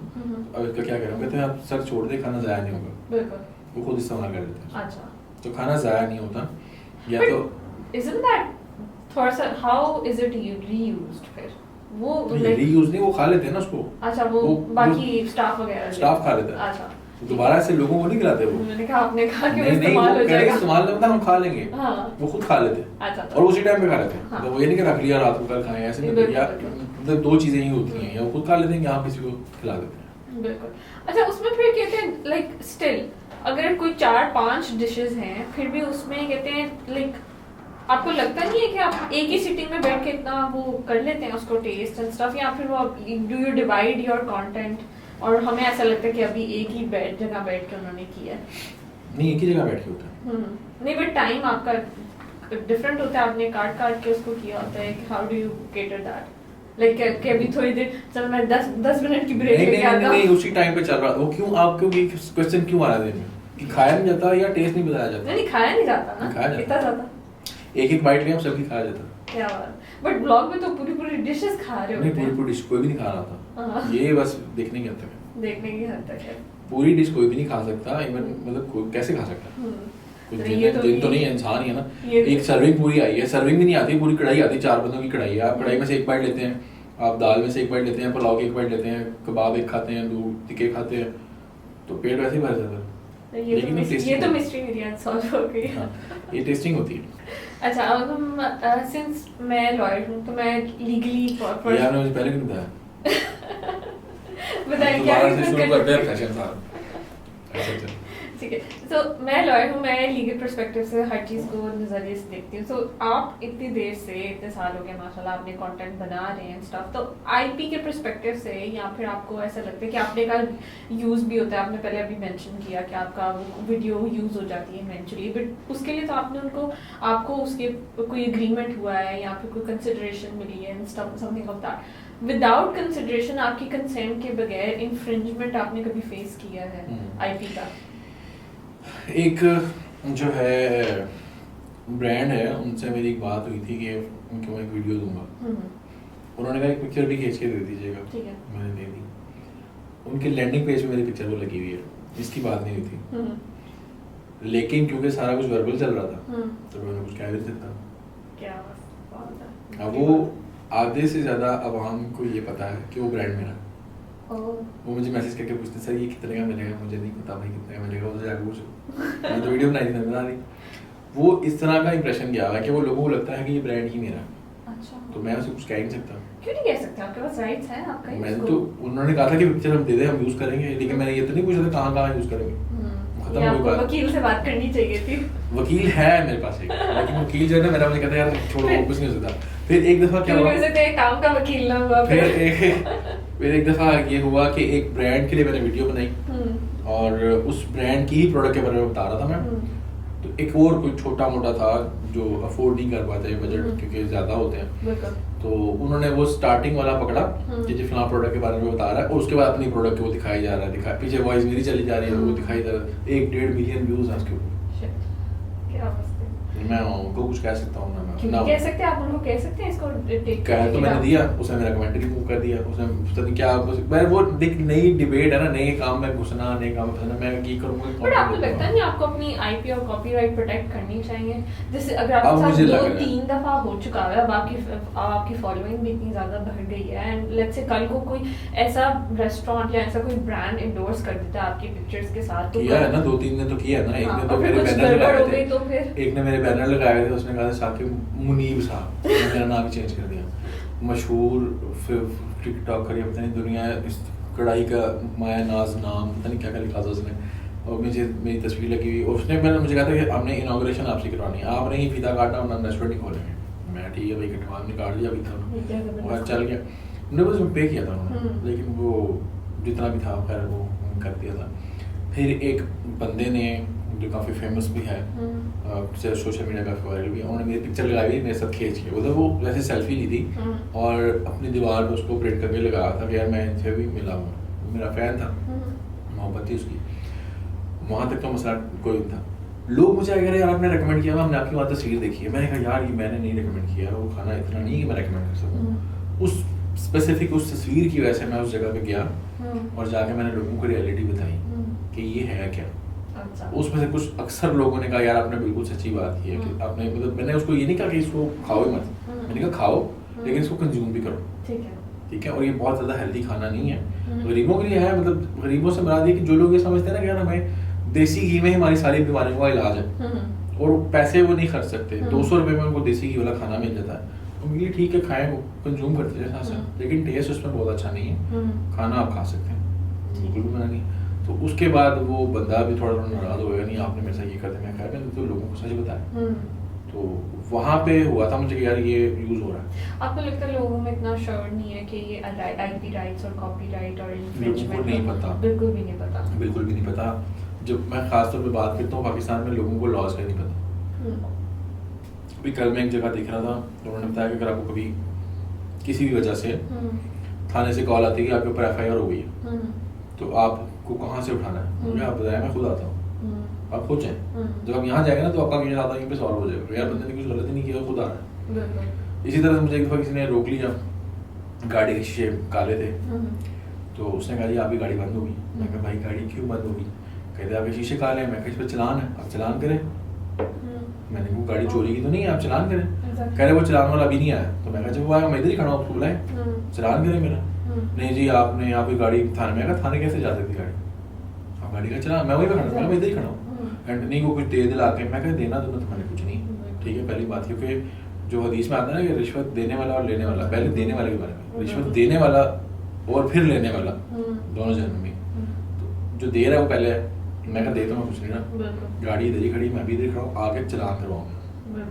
अब इसका क्या करें? कहते हैं आप सर छोड़ दे, खाना ज़ाया नहीं होगा। बिल्कुल। वो खुद इस्तेमाल कर लेते हैं। अच्छा, तो खाना ज़ाया नहीं होता। या तो isn't that थोड़ा सा, how is it reused फिर? वो रीयूज नहीं, वो खा लेते हैं ना उसको। अच्छा, वो बाकी स्टाफ वगैरह स्टाफ खा लेता है। अच्छा, दोबारा से लोगों को नहीं खिलाते वो। मैंने कहा आपने कहा कि नहीं, इस्तेमाल हो जाएगा। इस्तेमाल नहीं होता, हम खा लेंगे। हाँ। वो खुद खा लेते हैं। अच्छा, और उसी टाइम पे खा लेते हैं। हाँ। तो वो ये नहीं कि रख लिया रात को कल खाएं, ऐसे नहीं। या मतलब 2 चीजें ही होती हैं, या वो खुद खा लेते हैं या हम किसी को खिला देते हैं। बिल्कुल। अच्छा, उसमें फिर कहते हैं लाइक स्टिल अगर कोई 4-5 डिशेस हैं, फिर भी उसमें कहते हैं लाइक, आपको लगता नहीं है कि आप एक ही सिटिंग में बैठ के इतना वो कर लेते हैं उसको टेस्ट एंड स्टफ, या फिर वो do you divide your content? और हमें ऐसा लगता है कि अभी एक ही जगह बैठ के उन्होंने किया है। नहीं, एक ही जगह बैठ के होता है। नहीं, बट टाइम आपका डिफरेंट होता है, आपने काट के उसको किया होता है कि how do you cater that, like कि अभी थोड़ी देर चल मैं 10 मिनट की ब्रेक लेके आता हूं। नहीं, उसी टाइम पे चल रहा। वो क्यों, आपको ये क्वेश्चन क्यों आ रहा है कि खाया नहीं जाता या टेस्ट नहीं बताया जाता? नहीं, खाया नहीं जाता ना, कितना जाता, एक बाइट में हम सबकी खाया जाता। क्या बात। बट ब्लॉग में तो पूरी डिशेस खा रहे होते हैं। नहीं, पूरी डिश कोई भी नहीं खा रहा था। ये बस देखने की हद तक है, देखने की हद तक है। पूरी डिश कोई भी नहीं खा सकता, इवन मतलब कैसे खा सकता है? कुछ दिन तो नहीं है, इंसान ही है ना। एक सर्विंग पूरी आई है, सर्विंग भी नहीं आती, पूरी कढ़ाई आती है, 4 बंदों की कढ़ाई है। आप कढ़ाई में से एक बाइट लेते हैं, आप दाल में से एक बाइट लेते हैं, पुलाव की एक बाइट लेते हैं, कबाब एक खाते हैं, 2 टिक्के खाते हैं, तो पेट वैसे ही भर जाता है। ये तो मिस्ट्री मेरी आज सॉल्व हो गई। ये टेस्टिंग होती है। अच्छा, अब हम सिंस मैं लॉयर हूँ तो मैं लीगली ये आपने मुझे पहले क्यों बताया? बताइए क्या शुरू करते हैं फैशन साहब। ठीक है, तो मैं लॉयर हूँ, मैं लीगल पर्सपेक्टिव से हर चीज़ को नज़रिए से देखती हूँ। तो आप इतनी देर से, इतने साल हो गए माशाल्लाह, आपने कंटेंट बना रहे हैं स्टफ, तो आईपी के पर्सपेक्टिव से या फिर आपको ऐसा लगता है कि आपने का यूज़ भी होता है? आपने पहले अभी मेंशन किया कि आपका वीडियो यूज़ हो जाती है इवेंचुअली, बट उसके लिए तो आपको उसके कोई एग्रीमेंट हुआ है या फिर कोई कंसिडरेशन मिली है, something of that. Without consideration, आपकी कंसेंट के बगैर इन्फ्रिंजमेंट आपने कभी फेस किया है आईपी का? एक जो है ब्रांड है, उनसे मेरी एक बात हुई थी कि उनको मैं एक वीडियो दूंगा। उन्होंने कहा एक पिक्चर भी खींच के दे दीजिएगा। ठीक है, मैंने दे दी। उनके लैंडिंग पेज पे मेरी पिक्चर वो लगी हुई है, इसकी बात नहीं हुई थी। लेकिन क्योंकि सारा कुछ वर्बल चल रहा था हम्म, तो मैंने कुछ कह भी नहीं सकता। क्या बात है। अब वो आधे से ज़्यादा आवाम को ये पता है कि वो ब्रांड मेरा है। ओह, वो मुझे मैसेज करके पूछते सर ये कितने का मिलेगा, मुझे नहीं पता भाई कितने का मिलेगा, उसे जाकर पूछो। मैंने तो वीडियो बनाई थी, बता दी। वो इस तरह का इंप्रेशन गया हुआ है कि वो लोगों को लगता है कि ये ब्रांड ही मेरा है, अच्छा, तो मैं उसे कुछ कह ही नहीं सकता। क्यों नहीं कह सकते, आपके पास राइट्स हैं, आप कहीं मैंने उसको। तो उन्होंने कहा था कि पिक्चर हम दे दें, हम यूज़ करेंगे, लेकिन मैंने ये तो नहीं पूछा था कहाँ कहाँ यूज़ करेंगे। खत्म ये हो गई आपको बात। वकील से बात करनी चाहिए थी। वकील है मेरे पास एक, लेकिन वकील जो है ना मेरा, मुझे कहता है यार छोड़ो वो कुछ नहीं हो सकता। फिर एक दफ़ा क्या क्यों हुआ, नहीं हो सकते, काम का वकील ना हुआ फिर एक दफ़ा ये हुआ कि एक ब्रांड के लिए मैंने वीडियो बनाई हम्म, और उस ब्रांड की ही प्रोडक्ट के बारे में बता रहा था मैं। हम्म, तो एक और कोई छोटा मोटा था जो अफोर्ड नहीं कर पाते बजट क्योंकि ज़्यादा होते हैं, बिल्कुल। तो उन्होंने वो स्टार्टिंग वाला पकड़ा कि जी हम्म, फलां प्रोडक्ट के बारे में बता रहा है और उसके बाद अपनी प्रोडक्ट को दिखाई जा रहा है, पीछे वॉइस मेरी चली जा रही है, वो दिखाई जा रहा है। 1-1.5 मिलियन व्यूज़ हैं उसके ऊपर। shit, क्या अवस्था। मैं उनको कुछ कह सकता हूँ ना, क्यों मैं नहीं कह सकते, आप उनको कह सकते हैं इसको टेक कह तो मैंने दिया, उसने मेरा कमेंट रिमूव कर दिया, उसने पता नहीं क्या, मैं वो देख नई डिबेट है ना, नए काम में घुसना, नए काम में फंसना, मैं की करूँगा। बट आपको लगता नहीं आपको अपनी आईपी और कॉपीराइट प्रोटेक्ट करनी चाहिए, जैसे अगर अब आपके मुझे साथ लग रहा है। 2-3 दफा हो चुका है, अब आपकी फॉलोइंग भी इतनी ज्यादा बढ़ गई है, एंड लेट्स से कल को कोई ऐसा रेस्टोरेंट या ऐसा कोई ब्रांड इंडोर्स कर देता है आपकी पिक्चर्स के साथ, तो किया है ना, 2-3 ने तो किया है ना। एक हाँ, ने तो और फिर मेरे कुछ बैनर गड़बड़ लगाए हो गई थे, तो फिर एक ने मेरे बैनर लगाए थे, उसने कहा था साकिब मुनीब साहब, मैंने मेरा नाम ही चेंज कर दिया। मशहूर टिकटॉकर या पता नहीं दुनिया इस कढ़ाई का माया नाज नाम, पता नहीं क्या क्या लिखा था उसने, और मुझे मेरी तस्वीर लगी हुई, और उसने मैंने मुझे कहा था कि हमने इनाग्रेशन आपसे करवानी है, आपने ही फीता काटना और हम रेस्टोरेंट नहीं खोलेंगे। मैं ठीक है भाई, कटवा ने काट दिया फीता और चल गया। मैंने बस पे किया था उन्होंने, लेकिन वो जितना भी था खैर वो कर दिया था। फिर एक बंदे ने जो काफ़ी फेमस भी है, सोशल मीडिया काफ़ी वायरल भी है, उन्होंने मेरी पिक्चर लगाई हुई मेरे साथ खींच के, उधर वो वैसे सेल्फी ली थी और अपनी दीवार पर उसको प्रिंट करके लगाया था कि यार मैं इनसे भी मिला हूँ, मेरा फ़ैन था, मोहब्बत थी उसकी। वहाँ तक तो मसला कोई नहीं था। लोग मुझे कह रहे यार आपने रिकमेंड किया, हमने आपकी वहाँ तस्वीर देखी है। मैंने कहा यार ये मैंने नहीं रिकमेंड किया, वो खाना इतना नहीं कि मैं रिकमेंड कर सकूँ। उस स्पेसिफिक उस तस्वीर की वजह से मैं उस जगह पे गया और जाके मैंने लोगों को रियलिटी बताई कि ये है क्या। अच्छा, उसमें से कुछ अक्सर लोगों ने कहा यार आपने बिल्कुल सच्ची बात की है कि आपने, मतलब मैंने उसको ये नहीं कहा कि इसको खाओ ही मत, मैंने कहा खाओ लेकिन इसको कंज्यूम भी करो, ठीक है। और ये बहुत ज़्यादा हेल्दी खाना नहीं है, गरीबों के लिए है। मतलब गरीबों से मुराद ये कि जो लोग ये समझते हैं ना कि यार हमें देसी घी में ही हमारी सारी बीमारियों का इलाज है और पैसे वो नहीं खर्च सकते, 200 रुपये में उनको देसी घी वाला खाना मिल जाता है, उनके लिए ठीक है, खाएं, वो कंज्यूम करते हैं साथ साथ, लेकिन टेस्ट उसमें बहुत अच्छा नहीं है। खाना आप खा सकते हैं, बिल्कुल भी मना नहीं। तो उसके बाद वो बंदा भी थोड़ा नाराज हो गया, नहीं आपने मेरे साथ ये कर दिया। मैं कहा मैंने तो लोगों को सच बताया। तो वहाँ पे हुआ था मुझे कि यार ये यूज़ हो रहा है। आपको लगता है लोगों में इतना श्योर नहीं है कि ये आईपी राइट्स और कॉपीराइट और लोगों को नहीं पता, बिल्कुल भी नहीं पता, बिल्कुल भी नहीं पता। जब मैं खास तौर पे बात करता हूँ पाकिस्तान में लोगों को लॉज का नहीं पता। अभी कल मैं एक जगह देख रहा था तो उन्होंने बताया कि अगर आपको कभी किसी भी वजह से थाने से कॉल आती है कि आपके ऊपर एफआईआर हो गई है, तो आपको कहाँ से उठाना है, मुझे आप बताया, मैं खुद आता हूँ, आप खुद जाएं। जब आप यहाँ जाएंगे ना तो आपका केस आता यहीं पे सॉल्व हो जाएगा, यार बंदे ने कुछ गलती नहीं किया, खुद आ रहा है। इसी तरह से मुझे एक दफ़ा किसी ने रोक लिया, गाड़ी के शीशे काले थे, तो उसने कहा जी आपकी गाड़ी बंद होगी। मैं कहा भाई गाड़ी क्यों बंद होगी? कहते आपके शीशे काले हैं। मैं कहा इस पर चलान है, आप चलान करें। मैंने वो गाड़ी चोरी की तो नहीं है, आप चलान करें। कह रहे वो चलान वाला अभी नहीं आया। तो मैं कहा जब वो आया मैं इधर ही खड़ा हूँ, आपको बुलाएं, चलान करें मेरा। नहीं जी आपने यहाँ पे गाड़ी थाने में, थाने कैसे जा सकती गाड़ी, आप गाड़ी का चलान, मैं वहीं पे खड़ा, मैं इधर ही खड़ा हूँ। एंड नहीं वो कुछ दे दिला के, मैं कहा देना दूना तुम्हारे कुछ नहीं, ठीक है। पहली बात क्योंकि जो हदीस में आता है ना कि रिश्वत देने वाला और लेने वाला, पहले देने वाले के बारे में, रिश्वत देने वाला और फिर लेने वाला दोनों जन्म में, तो जो दे रहा है वो पहले है। मैं कहा देता मैं कुछ नहीं ना, गाड़ी इधर ही खड़ी, मैं भी इधर खड़ा हूँ, आगे चलान करवाऊंगा।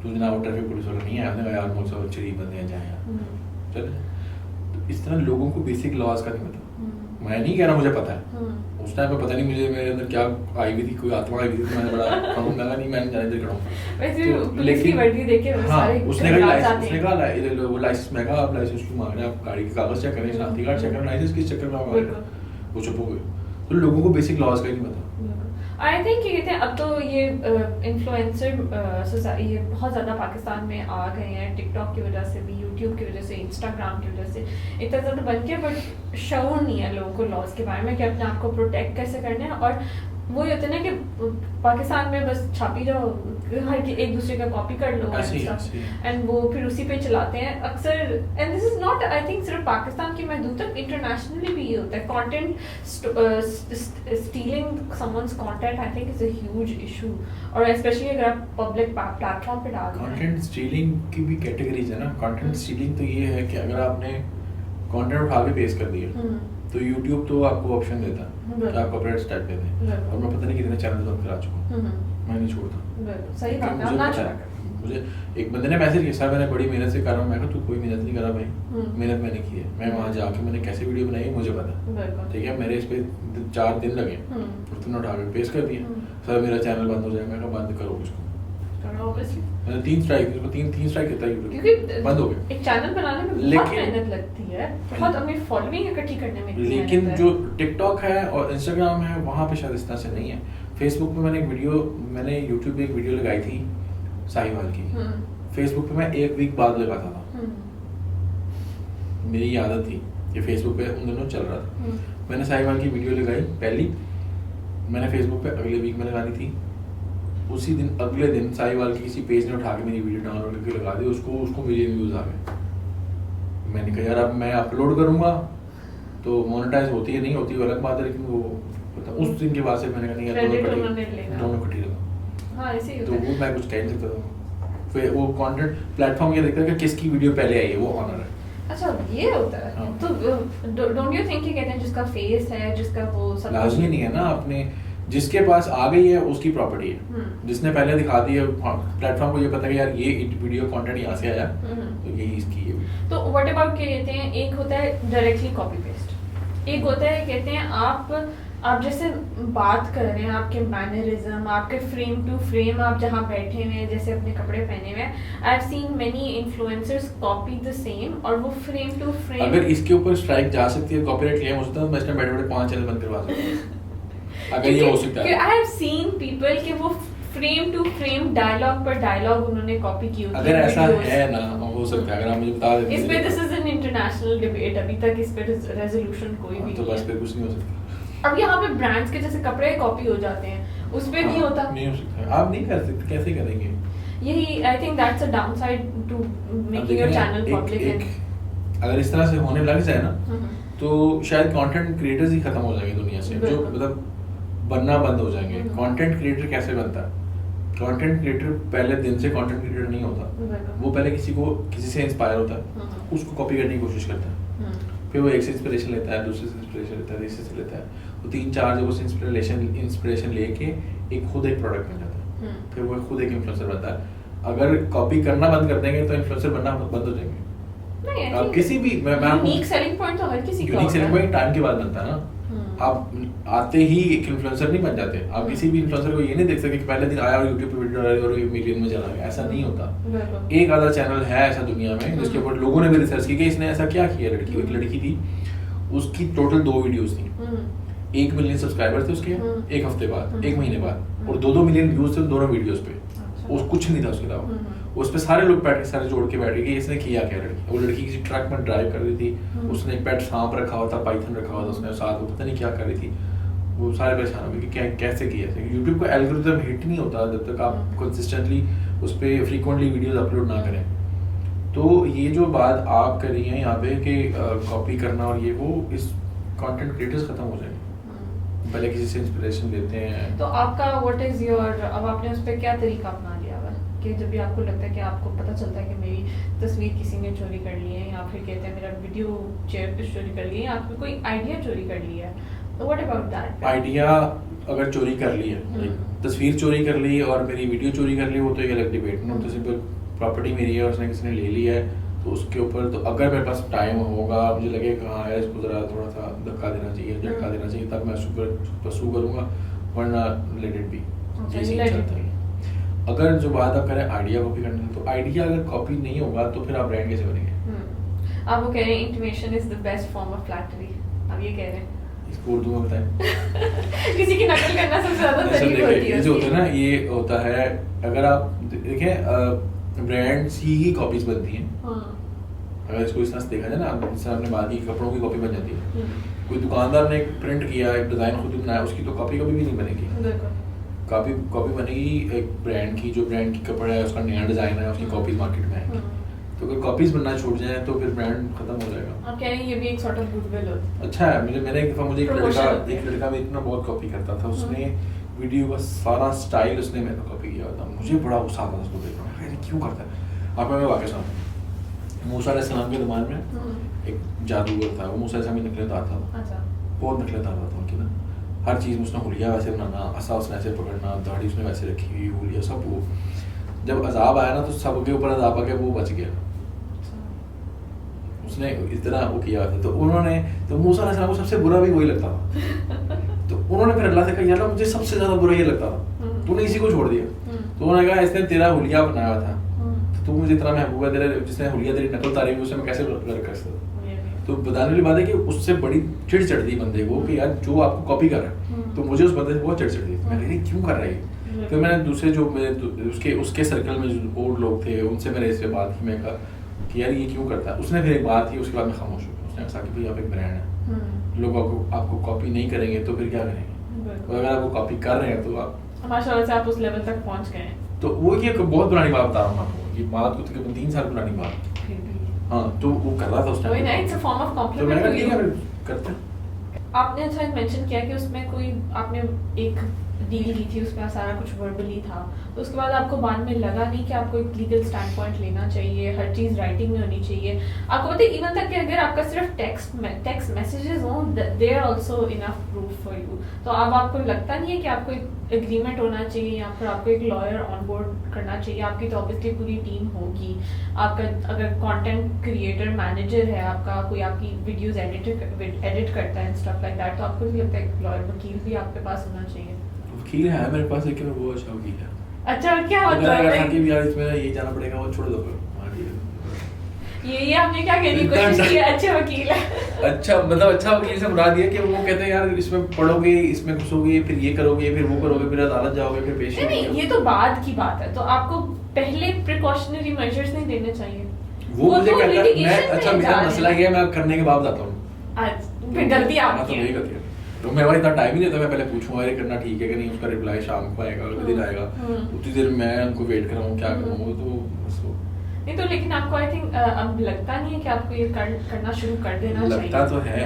तो जनाब वो ट्रैफिक पुलिस वाला नहीं आया, यार मुझसे शरीफ बंदे हैं जाए यार चले। तो इस तरह लोगों को बेसिक लॉज का नहीं पता। मैं नहीं कह रहा मुझे पता है, उस टाइम पे पता नहीं मुझे मेरे अंदर क्या आई हुई थी, कोई आत्मा आई हुई थी, मैंने बड़ा कहूँगा नहीं मैंने जाने इधर खड़ा हूँ। लेकिन हाँ उसने कहा वो लाइसेंस, मैं कहा आप लाइसेंस क्यों मांग रहे हैं, आप गाड़ी के कागज चेक करें, शनाख्ती कार्ड चेक करें, लाइसेंस किस चक्कर में आप मांग रहे हैं। वो चुप हो गए। तो लोगों को बेसिक लॉज का ही नहीं पता। आई थिंक क्या कहते हैं, अब तो ये इन्फ्लुएंसर ये बहुत ज़्यादा पाकिस्तान में आ गए हैं, टिकटॉक की वजह से भी, यूट्यूब की वजह से, इंस्टाग्राम की वजह से इतना ज़्यादा बन गया, बट शऊर नहीं है लोगों को लॉज के बारे में कि अपने आप को प्रोटेक्ट कैसे करना है। और वो ये होता है ना कि पाकिस्तान में बस छापी जाओ, हर एक दूसरे का कॉपी कर लो एंड वो फिर उसी पे चलाते हैं अक्सर। And this is not I think सिर्फ पाकिस्तान की मैं दूं तक, इंटरनेशनली भी ये होता है। Content stealing someone's content I think is a huge issue, और स्पेशली अगर आप पब्लिक प्लेटफॉर्म पे डाल रहे हैं। कंटेंट स्टीलिंग की भी कैटेगरीज है ना। कंटेंट स्टीलिंग तो ये है कि अगर आपने कंटेंट उठा के पेश कर दिया तो YouTube तो आपको ऑप्शन देता है कि आप कॉपीराइट स्ट्राइक दे दें, और मैं पता नहीं कितने चैनल बंद करा चुका हूँ, मैं नहीं छोड़ता। सही बात है, ना छोड़ा। मुझे एक बंदे ने मैसेज किया, सर मैंने बड़ी मेहनत से कर रहा हूँ। मैं कहा तू कोई मेहनत नहीं करा भाई, मेहनत मैंने की है। मैं वहाँ जाके मैंने कैसे वीडियो बनाई है मुझे पता, ठीक है। मेरे इस पे 4 दिन लगे और तुमने उठा के पेश कर दिया, सर मेरा चैनल बंद हो जाएगा। मैं कहा बंद करो उसको। मैंने 3 स्ट्राइक किया यूट्यूब, क्योंकि बंद हो गया। एक चैनल बनाने में बहुत मेहनत लगती है, बहुत अपनी फॉलोइंग इकट्ठी करने में। लेकिन जो टिकटॉक है और इंस्टाग्राम है वहाँ पे शायद इस तरह से नहीं है। फेसबुक पे मैंने यूट्यूब पे एक वीडियो लगाई थी साहिवाल की, फेसबुक पे मैं 1 वीक बाद लगाता था। मेरी आदत थी कि फेसबुक पे उन दिनों चल रहा था। मैंने साहिवाल की वीडियो लगाई पहली, मैंने फेसबुक पे अगले वीक में लगानी थी। उसी दिन अगले दिन साहिवाल की किसी पेज ने उठा के मेरी वीडियो डाउनलोड करके लगा दी, उसको मिलियन व्यूज आ गए। मैंने कहा यार अब मैं अपलोड करूंगा तो मोनेटाइज होती है नहीं होती वो अलग बात है, लेकिन वो उस दिन के बाद से मैंने कहा नहीं यार दोनों कटी लगा। हाँ ऐसे ही तो वो मैं कुछ कह नहीं सकता था। फिर वो कंटेंट प्लेटफॉर्म ये देखता है कि किसकी वीडियो पहले आई है, वो ऑनर है। अच्छा ये होता है। तो डोंट यू थिंक कि कहते हैं जिसका फेस है, जिसका वो सब लाजमी नहीं है ना। अपने जिसके पास आ गई है उसकी प्रॉपर्टी है, जिसने पहले दिखा दी है प्लेटफॉर्म को ये पता है यार ये वीडियो कंटेंट यहाँ से आया तो यही इसकी है। तो व्हाट अबाउट के कहते हैं, एक होता है डायरेक्टली कॉपी पेस्ट, एक होता है कहते हैं आप जैसे बात कर रहे हैं, आपके मैनरिज्म, आपके फ्रेम टू फ्रेम, आप जहाँ बैठे हुए हैं, जैसे अपने कपड़े पहने हुए हैं। I have seen many influencers copy the same, और वो फ्रेम टू फ्रेम। अगर इसके ऊपर स्ट्राइक जा सकती है, कॉपीराइट क्लेम हो सकता है, तो मैं इसमें बैठे-बैठे 5 चैनल बंद करवा सकता हूं। अगर ये हो सकता है। आई हैव सीन पीपल कि वो फ्रेम टू फ्रेम डायलॉग पर डायलॉग उन्होंने कॉपी की होती है। अगर ऐसा है ना, हो सकता है, अगर आप मुझे बता देते। इस पे this is an international debate, अभी तक इस पे रेजोल्यूशन कोई भी नहीं है। तो बस फिर कुछ नहीं हो सकता। अब यहाँ पे ब्रांड्स के जैसे कपड़े कॉपी हो जाते हैं, उस पे नहीं होता। नहीं हो सकता, आप नहीं कर सकते, कैसे करेंगे? यही I think that's a downside to making your channel public. अगर इस तरह से होने लग जाए ना तो शायद कंटेंट क्रिएटर्स ही खत्म हो जाएंगे दुनिया से, जो मतलब बनना बंद हो जाएंगे। कंटेंट क्रिएटर कैसे बनता है? कंटेंट क्रिएटर पहले दिन से कंटेंट क्रिएटर नहीं होता, वो पहले किसी से इंस्पायर होता है, उसको कॉपी करने की कोशिश करता है, फिर वो एक से इंस्पिरेशन लेता है, दूसरे से इंस्पिरेशन लेता है, तीसरे से लेता है, वो 3-4 जगहों से इंस्पिरेशन लेके एक खुद एक प्रोडक्ट बन जाता है, फिर वो खुद एक इन्फ्लुएंसर बनता है। अगर कॉपी करना बंद कर देंगे तो इन्फ्लुएंसर बनना बंद हो जाएंगे। आप किसी भी यूनिक सेलिंग पॉइंट तो हर किसी का यूनिक सेलिंग पॉइंट टाइम के बाद बनता है ना। आप आते ही एक इन्फ्लुएंसर नहीं बन जाते। आप किसी भी इन्फ्लुएंसर को ये नहीं देख सकते कि पहले दिन आया और यूट्यूब पे वीडियो डाला और 1 मिलियन में चला गया, ऐसा नहीं होता। एक आधा चैनल है ऐसा दुनिया में जिसके ऊपर लोगों ने भी रिसर्च की कि इसने ऐसा क्या किया। लड़की, एक लड़की थी, उसकी टोटल 2 वीडियोस थी, 1 मिलियन सब्सक्राइबर थे उसके एक हफ्ते बाद, 1 महीने बाद, और 2-2 मिलियन व्यूज थे दोनों वीडियोस पे। उस कुछ नहीं था उसके अलावा, उस पे सारे लोग बैठ के सारे जोड़ के बैठे कि इसने किया क्या। लड़की, वो लड़की किसी ट्रक में ड्राइव कर रही थी, उसने एक पेट सांप रखा हुआ था, पाइथन रखा हुआ था उसने साथ, वो पता नहीं क्या कर रही थी। वो सारे परेशान हो गए कि क्या कैसे किया। यूट्यूब का एल्गोरिथम हिट नहीं होता जब तक आप कंसिस्टेंटली उस पर फ्रीक्वेंटली वीडियोस अपलोड ना करें। तो ये जो बात आप कर रही हैं यहाँ पे कि कॉपी करना और ये वो, इस कंटेंट क्रिएटर्स खत्म हो जाएंगे, पहले किसी से इंस्पिरेशन लेते हैं। तो आपका व्हाट इज योर, अब आपने उस पर क्या तरीका अपना लिया हुआ कि जब भी आपको लगता है कि आपको पता चलता है कि मेरी तस्वीर किसी ने चोरी कर ली है, या फिर कहते हैं मेरा वीडियो चेयर पे चोरी कर लिया, या आपको कोई आइडिया चोरी कर लिया है, तो व्हाट अबाउट दैट? आइडिया अगर चोरी कर ली है, तस्वीर चोरी कर ली और मेरी वीडियो चोरी कर ली, वो तो एक अलग डिबेट है। तो सिंपल प्रॉपर्टी मेरी है, उसने किसी ने ले ली है, तो उसके ऊपर तो अगर मेरे पास टाइम होगा, मुझे लगे कि हाँ यार इसको ज़रा थोड़ा सा धक्का देना चाहिए, झटका देना चाहिए, तब मैं परसू करूँगा, वरना लेट इट बी, यही चलता है। अगर जो बात आप करें आइडिया कॉपी करने, तो आइडिया अगर कॉपी नहीं होगा तो फिर आप ब्रांड कैसे बनेंगे? आप वो कह रहे हैं intimation is the best form of flattery, आप ये कह रहे हैं? इसको उर्दू में बताएं। किसी की नकल करना सबसे ज़्यादा तरीका होती है। जो होता है ना, ये होता है, अगर आप देखें ब्रांड्स ही कॉपीज बनती हैं। अगर इसको इस तरह से देखा जाए ना, जैसे आपने बात की कपड़ों की कॉपी बन जाती है, कोई दुकानदार ने प्रिंट किया, एक डिज़ाइन खुद ही बनाया, उसकी तो कॉपी कभी भी नहीं बनेगी। कॉपी बनेगी एक ब्रांड की, जो ब्रांड की कपड़ा है उसका नया डिज़ाइन है, उसकी कॉपीज मार्केट में आएंगी। तो अगर कॉपीज बनना छूट जाए तो फिर ब्रांड खत्म हो जाएगा। आप कह रहे हैं ये भी एक सॉर्ट ऑफ गुडविल होता है। अच्छा है, मैंने एक दफ़ा एक Promotion लड़का मेरे इतना बहुत कॉपी करता था, उसने वीडियो का सारा स्टाइल उसने मेरे को कॉपी किया था। मुझे बड़ा गुस्सा आता था उसको देख कर, मैं क्यों करता है। आपको मैं वाक़या सुनाऊं, मूसा अलैहिस्सलाम के ज़माने में एक जादूगर था, वो मूसा अलैहिस्सलाम नकलें उतारता था। अच्छा। बहुत नकलें उतारता था उनकी ना, हर चीज़ में उसने हुलिया वैसे बनाना, असा उसने ऐसे पकड़ना, दाढ़ी उसने वैसे रखी हुई, हुलिया सब। वो जब अजाब आया ना तो सबके ऊपर अजाब आ गया, वो बच गया। उसने इस तरह वो किया था। तो उन्होंने, तो मूसा अलैहिस्सलाम को सबसे बुरा भी वही लगता था। तो उन्होंने फिर अल्लाह से कहा, यार मुझे सबसे ज़्यादा बुरा ये लगता था, तूने इसी को छोड़ दिया। तो उन्होंने कहा, इसने तेरा हुलिया बनाया था, तो तू मुझे इतना महबूब है, तेरे जिसने हुलिया तेरी नकल तारी उसे मैं कैसे कर सकता। तो बताने वाली बात है कि उससे बड़ी चिढ़ चढ़ती बंदे को कि यार जो आपको कॉपी कर रहा है, तो मुझे उस बंदे से बहुत चिढ़ चढ़ती। मैं कह रही क्यों कर रहा है। फिर मैंने दूसरे जो मेरे उसके सर्कल में जो और लोग थे उनसे मैंने इस पे बात की। मैं कहा कि यार ये क्यों करता है। उसने फिर एक बात की, उसके बाद मैं खामोश हो गया। उसने कहा कि भाई आप एक ब्रांड है, लोग आपको कॉपी नहीं करेंगे तो फिर क्या करेंगे, और अगर आपको कॉपी कर रहे हैं तो आप माशाल्लाह से आप उस लेवल तक पहुंच गए हैं। तो वो ये बहुत पुरानी बात बता रहा हूँ आपको, ये बात को तकरीबन 3 साल पुरानी बात। हाँ, तो वो कर रहा था उस time. It's a form of तो मैंने कहा ठीक है कॉम्प्लीमेंट करते हैं। आपने अच्छा मेंशन किया कि उसमें कोई आपने एक डील की थी, उसमें सारा कुछ वर्बली था, तो उसके बाद आपको बाद में लगा नहीं कि आपको एक लीगल स्टैंड पॉइंट लेना चाहिए, हर चीज़ राइटिंग में होनी चाहिए। आपको पता है इवन तक कि अगर आपका सिर्फ टेक्स्ट मैसेजेस हों, they are also enough proof for you. तो अब आपको लगता नहीं है कि आपको एक एग्रीमेंट होना चाहिए या फिर आपको एक लॉयर ऑन बोर्ड करना चाहिए। आपकी तो ऑब्वियसली पूरी टीम होगी, आपका अगर कंटेंट क्रिएटर मैनेजर है, आपका कोई आपकी वीडियोस एडिट करता है स्टफ लाइक दैट, तो आपको भी लगता है लॉयर वकील भी आपके पास होना चाहिए। वकील है मेरे पास, लेकिन वो अच्छा वकील है। अच्छा, क्या मतलब है कि यार इसमें ये जाना पड़ेगा, वो छोड़ दो ये आपने क्या कहने की कोशिश की, अच्छे वकील है। अच्छा मतलब अच्छा वकील से मुराद ये कि वो कहते हैं यार इसमें पढ़ोगे, इसमें घुसोगे, फिर ये करोगे, फिर वो करोगे, फिर अदालत जाओगे, फिर पेश नहीं, ये तो बाद की बात है। तो आपको पहले प्रिकॉशनरी मेजर्स नहीं देने चाहिए। वो मुझे तो कहता है मैं, अच्छा मेरा मसला है। ये है मैं करने के बाद बताता हूँ, फिर गलती आपकी है। तो मैं इतना टाइम ही देता, मैं पहले पूछूंगा ये करना ठीक है कि नहीं, उसका रिप्लाई शाम को आएगा, अगले दिन आएगा, उतनी देर मैं उनको वेट कर रहा हूँ, क्या करूँ। तो नहीं तो लेकिन आपको आई थिंक अब लगता नहीं है कि आपको ये करना शुरू कर देना चाहिए। लगता तो है,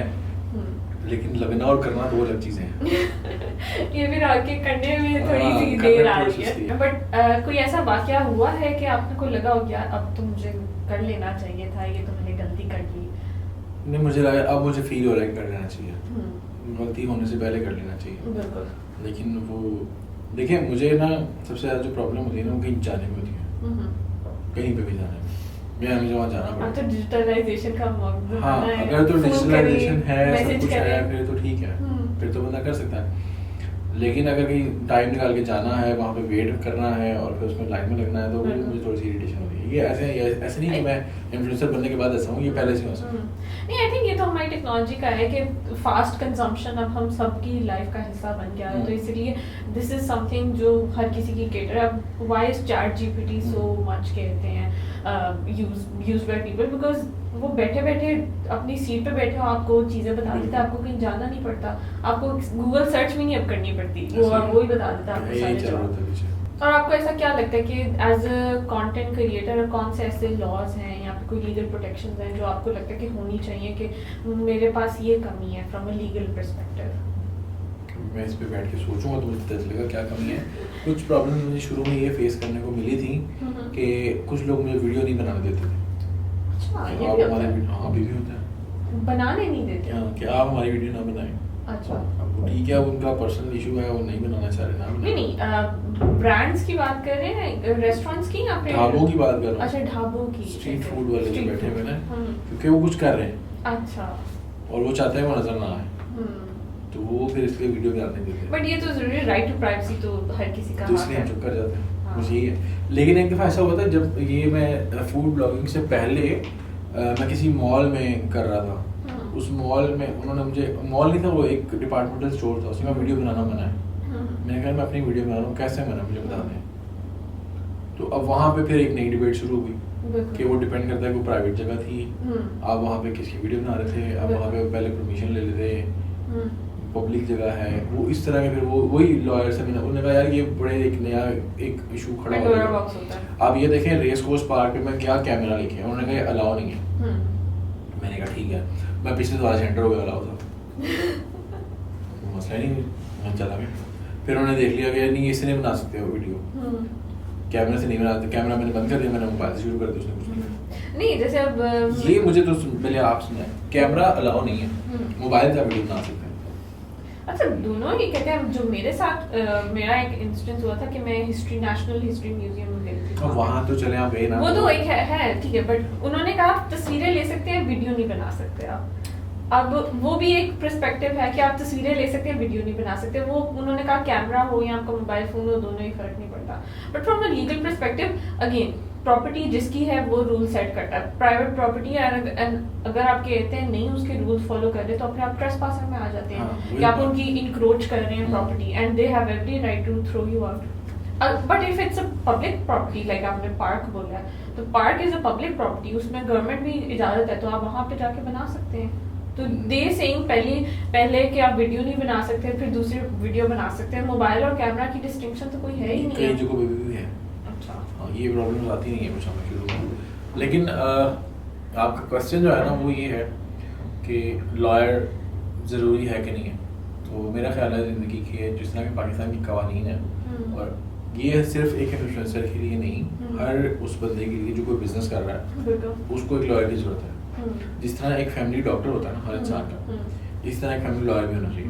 लेकिन लगना और करना दो अलग चीजें हैं। ये भी आगे करने में थोड़ी सी देर आ रही है। बट कोई ऐसा वाकया हुआ है कि आपने को लगा हो गया अब तो मुझे कर लेना चाहिए था, ये तो मैंने गलती कर ली। नहीं, मुझे लगा अब मुझे फील हो रहा है कर लेना चाहिए, गलती होने से पहले कर लेना चाहिए। बिल्कुल। लेकिन वो देखिए मुझे ना सबसे ज़्यादा जो प्रॉब्लम होती है ना वो कहीं जाने में होती है, कहीं पे भी जाने में, मैं हमें वहाँ जाना पड़ता है। तो डिजिटलाइजेशन का हाँ, अगर तो डिजिटलाइजेशन है, सब कुछ है, फिर तो ठीक है, फिर तो बंदा कर सकता है। लेकिन अगर कहीं टाइम निकाल के जाना है, वहाँ पे वेट करना है और फिर उसमें लाइन में लगना है, तो मुझे थोड़ी सी इरिटेशन होती है। ये ऐसे नहीं कि मैं इन्फ्लुएंसर बनने के बाद ऐसा हूँ, ये पहले से हो सकता है। नहीं, आई थिंक ये तो हमारी टेक्नोलॉजी का है कि फास्ट कंजम्पशन अब हम सबकी लाइफ का हिस्सा बन गया है, तो इसलिए दिस इज समथिंग जो हर किसी की केटर है। अब why is chat GPT so much कहते हैं यूज्ड बाय पीपल, बिकॉज वो बैठे बैठे अपनी सीट पे बैठे हो, आपको चीज़ें बता देता है, आपको कहीं जाना नहीं पड़ता, आपको गूगल सर्च भी नहीं अब करनी पड़ती, वो ही बता देता है आपको सारे जवाब। और आपको ऐसा क्या लगता है कि एज अ कंटेंट क्रिएटर कौन से ऐसे लॉज हैं या फिर कोई लीगल प्रोटेक्शंस हैं जो आपको लगता है कि होनी चाहिए कि मेरे पास ये कमी है फ्रॉम अ लीगल पर्सपेक्टिव? मैं इस पे बैठ के सोचूंगा तो मुझे पता चलेगा क्या कमी है। कुछ प्रॉब्लम मुझे शुरू में ये फेस करने को मिली थी कि कुछ लोग मुझे वीडियो नहीं बनाने देते थे। अच्छा, ये आप भी हमारे होता है? हाँ, अभी भी होता है, बनाने नहीं देते? क्या आप हमारी वीडियो ना बनाएं। अच्छा, अब ठीक है, उनका पर्सनल इशू है, वो नहीं बनाना चाह रहे ना। नहीं, ब्रांड्स की बात कर रहे हैं, रेस्टोरेंट्स की या फिर ढाबों की बात कर रहा हूँ। अच्छा, ढाबों की, स्ट्रीट फूड वाले जो बैठे हुए ना, हम्म। क्योंकि वो कुछ कर रहे हैं अच्छा, और वो चाहते हैं वो नजर ना आए, तो वो फिर इसलिए वीडियो भी आने देते हैं। बट ये तो जरूरी, राइट टू प्राइवेसी तो हर किसी का तो हक इसलिए है। हम चुप कर जाते हैं, हाँ। बस यही है। लेकिन एक दफ़ा ऐसा हुआ था जब ये मैं फूड ब्लॉगिंग से पहले मैं किसी मॉल में कर रहा था। उस मॉल में उन्होंने मुझे, मॉल नहीं था वो, एक डिपार्टमेंटल स्टोर था, उसमें वीडियो बनाना मना है। मैंने कहा मैं अपनी वीडियो बना रहा हूँ, कैसे मना, मुझे बता दें। तो अब वहाँ पे फिर एक नई डिबेट शुरू हुई बिल्कुल। कि वो डिपेंड करता है कि वो प्राइवेट जगह थी, आप वहाँ पे किसकी वीडियो बना रहे थे, आप वहाँ पे पहले परमिशन ले लेते, पब्लिक जगह है, वो इस तरह के फिर वो वही लॉयर से मैंने उन्होंने कहा यार ये बड़े एक नया एक इशू खड़ा हो Pandora गया। box होता है। आप ये देखें रेस कोर्स पार्क पे मैं क्या कैमरा लेके, उन्होंने कहा ये अलाउ नहीं है। मैंने कहा ठीक है, मैं पिछले दफा सेंटर हो गया अलाउ था मसला ही नहीं, मैं चला गया। फिर उन्होंने देख लिया कि नहीं इससे नहीं बना सकते हो वीडियो, कैमरा से नहीं बनाते, कैमरा मैंने बंद कर दिया, मैंने मोबाइल से शुरू कर दिया, उसने कुछ नहीं किया। नहीं जैसे अब ये मुझे तो पहले आप सुना कैमरा अलाउ नहीं है, मोबाइल से वीडियो बना सकते हैं। अच्छा दोनों ही कहते हैं। जो मेरे साथ मेरा एक इंसिडेंस हुआ था कि मैं नेशनल हिस्ट्री म्यूजियम में गई थी। अब वहाँ तो चले आप गए ना, वो तो एक है ठीक है, बट उन्होंने कहा आप तस्वीरें ले सकते हैं, वीडियो नहीं बना सकते आप। अब वो भी एक पर्सपेक्टिव है कि आप तस्वीरें ले सकते हैं, वीडियो नहीं बना सकते। वो उन्होंने कहा कैमरा हो या आपका मोबाइल फोन हो, दोनों ही फर्क नहीं पड़ता। But from a legal perspective again property जिसकी है वो रूल सेट करता है। प्राइवेट प्रॉपर्टी अगर आप कहते हैं नहीं उसके रूल्स फॉलो कर रहे तो फिर आप ट्रेसपासर में आ जाते हैं कि आप उनकी इंक्रोच कर रहे हैं property, and they have every right to throw you out. But if it's a public property like आपने पार्क बोला है, तो park is a public property, उसमें गवर्नमेंट भी इजाजत है, तो आप वहाँ पे जाके बना सकते हैं। तो दे सेइंग पहले कि आप वीडियो नहीं बना सकते, फिर दूसरी वीडियो बना सकते हैं। मोबाइल और कैमरा की डिस्टिंक्शन तो कोई है ही नहीं कई है। जगहों पे भी है। अच्छा हाँ, ये प्रॉब्लम आती नहीं है कुछ हमें शुरू में। लेकिन आपका क्वेश्चन जो है ना वो ये है कि लॉयर ज़रूरी है कि नहीं है। तो मेरा ख्याल है ज़िंदगी की जिस तरह के पाकिस्तान की कवानीन है, और ये सिर्फ एक इन्फ्लुएंसर के लिए नहीं, हर उस बंदे के लिए जो कोई बिजनेस कर रहा है उसको एक लॉयर की ज़रूरत है। जिस तरह एक फैमिली डॉक्टर होता है ना हर इंसान का, इस तरह एक फैमिली लॉयर भी होना चाहिए,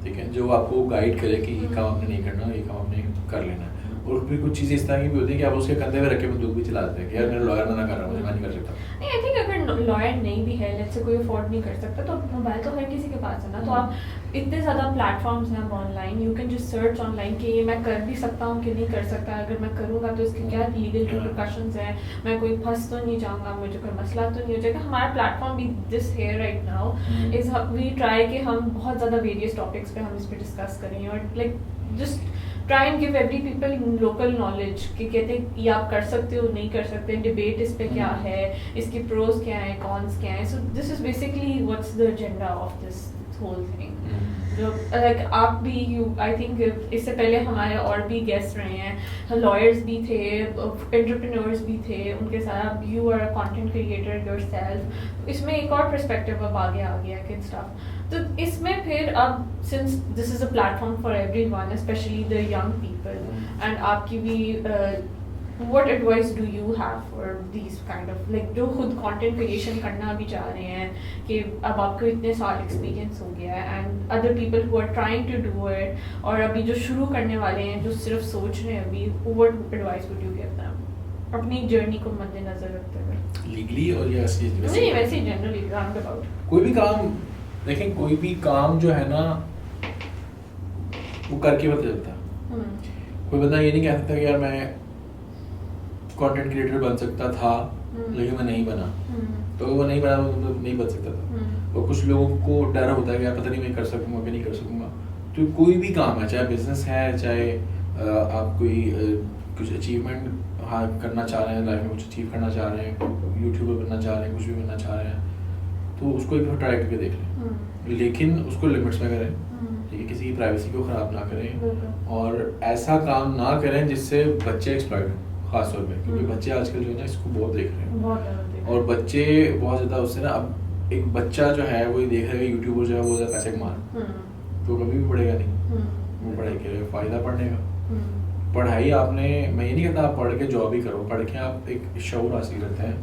ठीक है, जो आपको गाइड करे कि ये काम आपने नहीं करना, ये काम आपने कर लेना है। और फिर कुछ चीज़ें इस तरह की भी होती है कि आप उसके कंधे पे रख के बंदूक भी चला देते हैं कि यार मेरा लॉयर मना कर रहा है, मुझे मैं नहीं कर सकता। नहीं आई थिंक अगर लॉयर नहीं भी है, लेट्स से कोई अफोर्ड नहीं कर सकता, तो मोबाइल तो हर किसी के पास है ना। तो आप इतने ज़्यादा प्लेटफॉर्म्स हैं online, you can just search online कि ये मैं कर भी सकता हूँ कि नहीं कर सकता, अगर मैं करूँगा तो इसके क्या लीगल रिपरकशंस हैं, मैं कोई फंस तो नहीं जाऊँगा, मुझे कोई मसला तो नहीं हो जाएगा। हमारा प्लेटफॉर्म भी this here right now is we try कि हम बहुत ज़्यादा वेरियस टॉपिक्स पे हम इस पर डिस्कस करें, और like just try and give every people local knowledge कि कहते हैं ये आप कर सकते हो नहीं कर सकते, डिबेट इस पे क्या है, इसके प्रोज क्या हैं कॉन्स क्या हैं। So this is basically what's the agenda of this whole thing. जो लाइक आप भी यू आई थिंक इससे पहले हमारे और भी गेस्ट रहे हैं, लॉयर्स भी थे, एंटरप्रेन्योर्स भी थे, उनके साथ you are a content creator yourself. इसमें एक और पर्सपेक्टिव अब आगे आ गया कि स्टफ। तो इसमें फिर अब since this is a platform for everyone specially the young people, and आपकी भी what advice do you have for these kind of like जो खुद content creation करना भी चाह रहे हैं कि अब आपको इतने साल experience हो गया है, and other people who are trying to do it, और अभी जो शुरू करने वाले हैं जो सिर्फ सोच रहे हैं अभी, what advice would you give them अपनी जर्नी को मद्देनजर रखते हुए? लीगली और या नहीं वैसे ही जनरली राउंड अबाउट कोई भी काम देखें, कोई भी काम जो है ना वो करके पता चलता। कोई बंदा ये नहीं कह सकता कि यार मैं कंटेंट क्रिएटर बन सकता था लेकिन मैं नहीं बना, तो वो नहीं बना तो नहीं बन सकता था। और कुछ लोगों को डर होता है कि यार पता नहीं मैं कर सकूंगा कि नहीं कर सकूंगा। तो कोई भी काम है, चाहे बिजनेस है, चाहे आप कोई कुछ अचीवमेंट हाँ करना चाह रहे हैं, लाइफ में कुछ अचीव करना चाह रहे हैं, यूट्यूबर बनना चाह रहे हैं, कुछ भी बनना चाह रहे हैं, तो उसको एक बार ट्राई करके देख लें, लेकिन उसको लिमिट्स में करें, ठीक है, किसी की प्राइवेसी को ख़राब ना करें, और ऐसा काम ना करें जिससे बच्चे एक्सप्लॉइट हों खास तौर पे, क्योंकि बच्चे आजकल जो है ना इसको बहुत देख रहे हैं, और बच्चे बहुत ज़्यादा उससे ना, अब एक बच्चा जो है वो देख रहा है कि यूट्यूबर जो है वो ज़्यादा पैसे कमा रहा है, तो कभी भी पढ़ेगा नहीं, वो पढ़ाई के फ़ायदा पढ़ने का। पढ़ाई आपने, मैं ये नहीं कहता आप पढ़ के जॉब ही करो, पढ़ के आप एक शऊर हासिल करते हैं,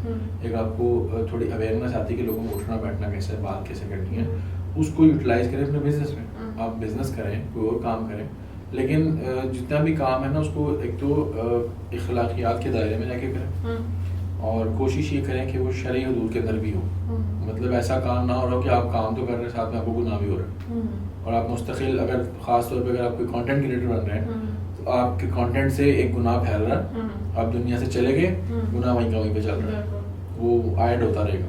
एक आपको थोड़ी अवेयरनेस आती है कि लोगों को उठना बैठना कैसे है, बात कैसे करनी है, उसको यूटिलाइज करें अपने बिजनेस में। आप बिजनेस करें, कोई और काम करें, लेकिन जितना भी काम है ना उसको एक तो इखलाकियात के दायरे में जाके करें, और कोशिश ये करें कि वो शरई हदूद के अंदर भी हो। मतलब ऐसा काम ना हो रहा हो कि आप काम तो कर रहे हैं साथ में आपको गुनाह भी हो रहा है, और आप मुस्तकिल अगर ख़ास तौर पे अगर आप कोई कंटेंट क्रिएटर बन रहे हैं तो आपके कंटेंट से एक गुनाह फैल रहा है, आप दुनिया से चले गए, गुनाह वहीं का वहीं पे चल रहा है, वो ऐड होता रहेगा।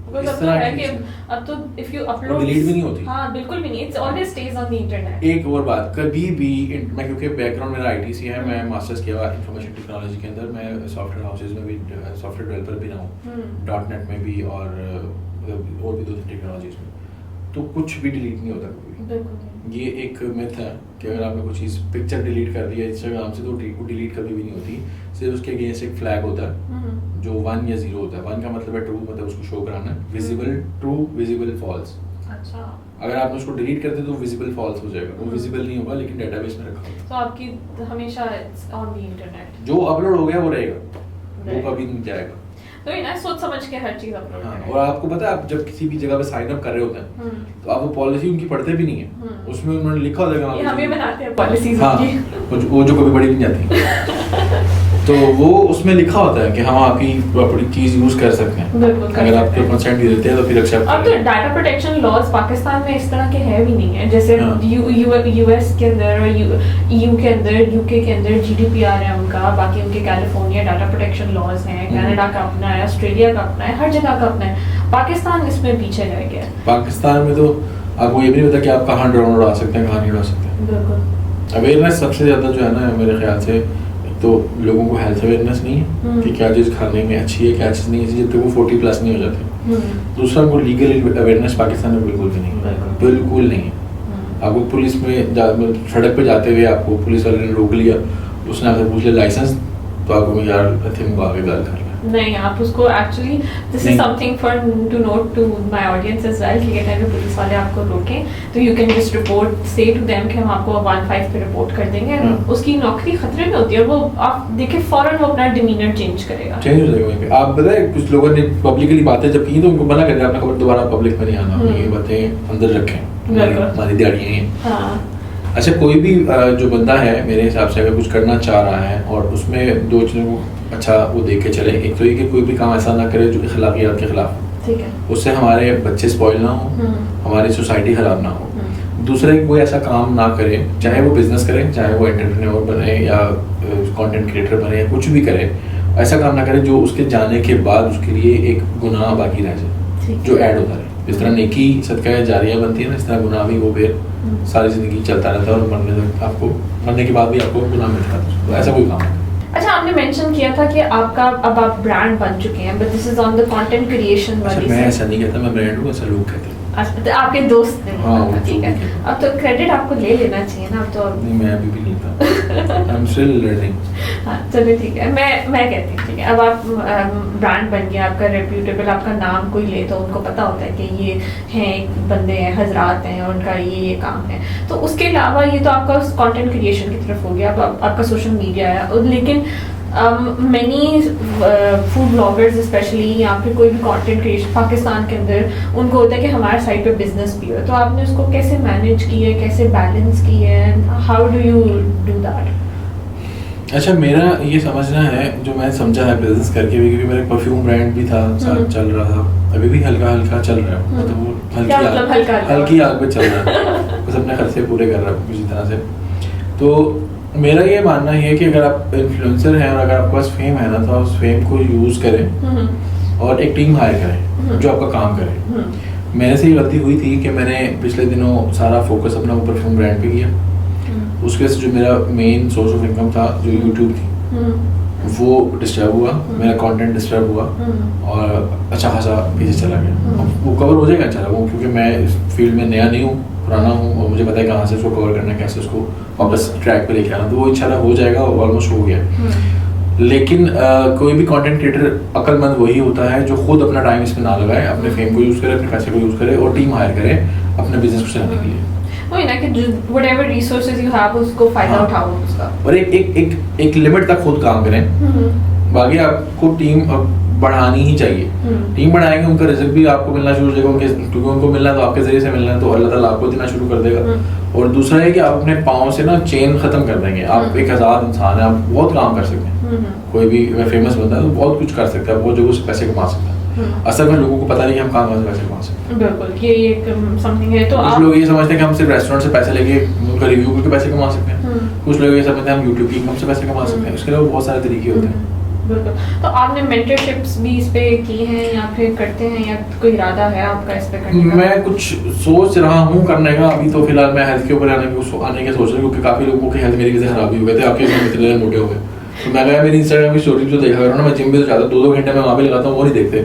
Because अब तो है कि अब तो if you upload डिलीट भी नहीं होती। हाँ बिल्कुल भी नहीं, it's always stays on the internet। एक और बात, कभी भी मैं क्योंकि बैकग्राउंड मेरा आईटी से है, मैं मास्टर्स किया हुआ इंफॉर्मेशन टेक्नोलॉजी के अंदर, मैं सॉफ्टवेयर हाउसेज में भी सॉफ्टवेयर डेवलपर भी रहा हूँ, .NET में भी और भी 2-3 टेक्नोलॉजीज में, तो कुछ भी डिलीट नहीं होता कभी। ये एक मिथ है कि अगर आपने कोई चीज़ पिक्चर डिलीट कर दिया इंस्टाग्राम से तो वो डिलीट कभी भी नहीं होती। सिर्फ उसके अगेंस्ट एक फ्लैग होता है जो 1 या 0 होता है। 1 का मतलब है ट्रू, मतलब उसको शो कराना है, विजिबल ट्रू, विजिबल फॉल्स। अच्छा, अगर आप उसको डिलीट करते तो विजिबल फॉल्स हो जाएगा, वो विजिबल नहीं होगा लेकिन डेटाबेस में रखा होगा। तो आपकी हमेशा ऑन द इंटरनेट जो अपलोड हो गया वो रहेगा, वो कभी नहीं जाएगा। तो ये ना सोच समझ के हर चीज अपलोड करें। और आपको पता है, आप जब किसी भी जगह पे साइन अप कर रहे होते हैं तो आप वो पॉलिसी उनकी पढ़ते भी नहीं है, उसमें उन्होंने लिखा होता है, हम भी बनाते हैं पॉलिसीज उनकी, वो जो कभी बड़ी नहीं जाती तो वो उसमें लिखा होता है कि हम आपकी प्रॉपर्टी चीज यूज कर सकते हैं, अगर आपके कंसेंट दे देते हैं तो फिर एक्सेप्ट। अब तो डाटा प्रोटेक्शन लॉज पाकिस्तान में इस तरह के है भी नहीं है, जैसे यूएस के अंदर और ईयू के अंदर, यूके के अंदर जीडीपीआर है उनका, बाकी उनके कैलिफोर्निया डाटा प्रोटेक्शन लॉज हैं, कनाडा का अपना है, ऑस्ट्रेलिया का अपना है, हर जगह का अपना है। पाकिस्तान इसमें पीछे रह गया है। पाकिस्तान में तो आपको ये भी नहीं पता कि आप कहाँ ड्रोन उड़ा सकते हैं, कहाँ नहीं उड़ा सकते हैं। बिल्कुल। अवेयरनेस सबसे ज़्यादा जो है ना मेरे ख्याल से, तो लोगों को हेल्थ अवेयरनेस नहीं है कि क्या चीज़ खाने में अच्छी है, क्या चीज़ नहीं है, जब तक वो 40+ नहीं हो जाते। दूसरा, उनको लीगल अवेयरनेस पाकिस्तान में बिल्कुल भी नहीं है, बिल्कुल नहीं है। आपको पुलिस में सड़क पे जाते हुए आपको पुलिस वाले ने रोक लिया, उसने आपसे पूछ लिया लाइसेंस, तो आपको यार थिंग आगे गाल कर लिया। नहीं, आप उसको actually this is something for to note to my audience as well कि अगर पुलिस वाले आपको रोकें तो you can just report, say to them कि हम आपको 15 पे रिपोर्ट कर देंगे। उसकी नौकरी खतरे में होती है, वो आप देखिए फौरन वो अपना डिमीनर चेंज करेगा, चेंज हो जाएगा। आप बताए कुछ लोगों ने पब्लिकली बातें जब की तो उनको मना कर दिया, आपने खबर दोबारा पब्लिक में नहीं आना, ये बातें अंदर रखें, हमारी दिहाड़ियाँ हैं। हाँ। अच्छा, कोई भी जो बंदा है मेरे हिसाब से अगर कुछ करना चाह रहा है और उसमें 2 चीज़ों को अच्छा वो देख के चले, एक तो ये कि कोई भी काम ऐसा ना करे जो अखलाकियात के खिलाफ, ठीक है, उससे हमारे बच्चे स्पॉइल ना हो, हमारी सोसाइटी खराब ना हो। दूसरा, कोई ऐसा काम ना करे, चाहे वो बिजनेस करे, चाहे वो एंटरप्रेन्योर बने या कंटेंट क्रिएटर बने या कुछ भी करे, ऐसा काम ना करे जो उसके जाने के बाद उसके लिए एक गुनाह बाकी रह जाए, जो ऐड होता रहे। जिस तरह नेकी सदका जारिया बनती है ना, इस तरह गुनाह भी वो फिर सारी जिंदगी चलता रहता है और मरने के बाद भी आपको गुनाह मिलता है, तो ऐसा कोई काम है। अच्छा, आपने मेंशन किया था कि आपका अब आप ब्रांड बन चुके हैं, but this is on the content creation वाली। मैं ऐसा नहीं कहता मैं ब्रांड हूँ, ऐसा लोग कहते हैं। अच्छा, आपके दोस्त ने बोला था, ठीक है। अब तो क्रेडिट आपको ले लेना चाहिए ना, अब तो नहीं, मैं अभी भी नहीं लेता, आई एम स्टिल लर्निंग। हाँ चलिए ठीक है, मैं कहती हूँ ठीक है, अब आप ब्रांड बन गया, आपका रेप्यूटेबल, आपका नाम कोई ले तो उनको पता होता है कि ये हैं एक बंदे हैं, हजरात हैं, उनका ये काम है। तो उसके अलावा ये तो आपका कंटेंट क्रिएशन की तरफ हो गया, अब आपका सोशल मीडिया है, लेकिन मैनी फूड ब्लॉगर्स स्पेशली या फिर कोई भी कंटेंट क्रिएशन पाकिस्तान के अंदर, उनको होता है कि हमारे साइड पे बिजनेस भी हो, तो आपने उसको कैसे मैनेज किया, कैसे बैलेंस किया, how do you do that? अच्छा, मेरा ये समझना है, जो मैं समझा है बिजनेस करके भी, क्योंकि मेरा परफ्यूम ब्रांड भी था, साथ चल रहा था, अभी भी हल्का हल्का चल रहा है, मतलब वो हल्की आग पे चल रहा है, बस अपने खर्चे पूरे कर रहा हूँ किसी तरह से। तो मेरा ये मानना है कि अगर आप इन्फ्लुएंसर हैं और अगर आपके पास फेम है ना, तो आप उस फेम को यूज़ करें और एक टीम हायर करें जो आपका काम करे। मेरे से ये गलती हुई थी कि मैंने पिछले दिनों सारा फोकस अपना परफ्यूम ब्रांड पे किया, उसकी वजह से जो मेरा मेन सोर्स ऑफ इनकम था जो यूट्यूब थी वो डिस्टर्ब हुआ, मेरा कंटेंट डिस्टर्ब हुआ और अच्छा खासा पीछे चला गया। वो कवर हो जाएगा चला वो, क्योंकि मैं इस फील्ड में नया नहीं हूँ, पुराना हूँ और मुझे पता है कहाँ से उसको कवर करना है, कैसे उसको वापस ट्रैक पे लेके आना, तो वो इंशाल्लाह हो जाएगा, ऑलमोस्ट हो गया। लेकिन कोई भी कंटेंट क्रिएटर अक्लमंद वही होता है जो खुद अपना टाइम इसमें ना लगाए, अपने फेम को यूज़ करे, अपने पैसे को यूज़ करे और टीम हायर करे अपने बिजनेस को चलाने के लिए। वही ना कि whatever resources you have उसको फायदा उठाओ उसका, और एक लिमिट तक खुद काम करें। बाकी आपको टीम बढ़ानी ही चाहिए, टीम बढ़ाएंगे उनका रिजल्ट भी आपको मिलना शुरू हो जाएगा, क्योंकि उनको मिलना तो आपके जरिए से मिलना है, तो अल्लाह ताला आपको देना शुरू कर देगा। और दूसरा है कि आप अपने पाँव से ना चेन खत्म कर देंगे। आप एक आज़ाद इंसान है, आप बहुत काम कर सकते हैं, कोई भी अगर फेमस बंदा है तो बहुत कुछ कर सकता है, बहुत जगह से पैसे कमा सकता है। असल में लोगों को पता नहीं कि हम कहाँ से पैसे कमा सकते हैं। बिल्कुल, ये एक समथिंग है। तो कुछ लोग ये समझते हैं कि हम सिर्फ रेस्टोरेंट से पैसे लेके उनका रिव्यू करके पैसे कमा सकते हैं, कुछ लोग ये समझते हैं हम यूट्यूब की इनकम से पैसे कमा सकते हैं। इसके अलावा बहुत सारे तरीके होते हैं। बिल्कुल। तो आपने मेंटरशिप्स भी इस पे की हैं या फिर करते हैं, या कोई इरादा है आपका इस पे करने का? मैं कुछ सोच रहा हूँ करने का। अभी तो फिलहाल मैं हेल्थ के ऊपर आने की सोच रहा हूँ, क्योंकि काफ़ी लोगों की हेल्थ मेरी वजह से खराब भी हो गए थे, आपके इतने मोटे हो गए। तो मैं गया मेरी इंस्टाग्राम की स्टोरी जो देखा करो ना, मैं जिम में तो जाता 2-2 घंटे मैं वहाँ पे लगाता हूँ, वो नहीं देखते।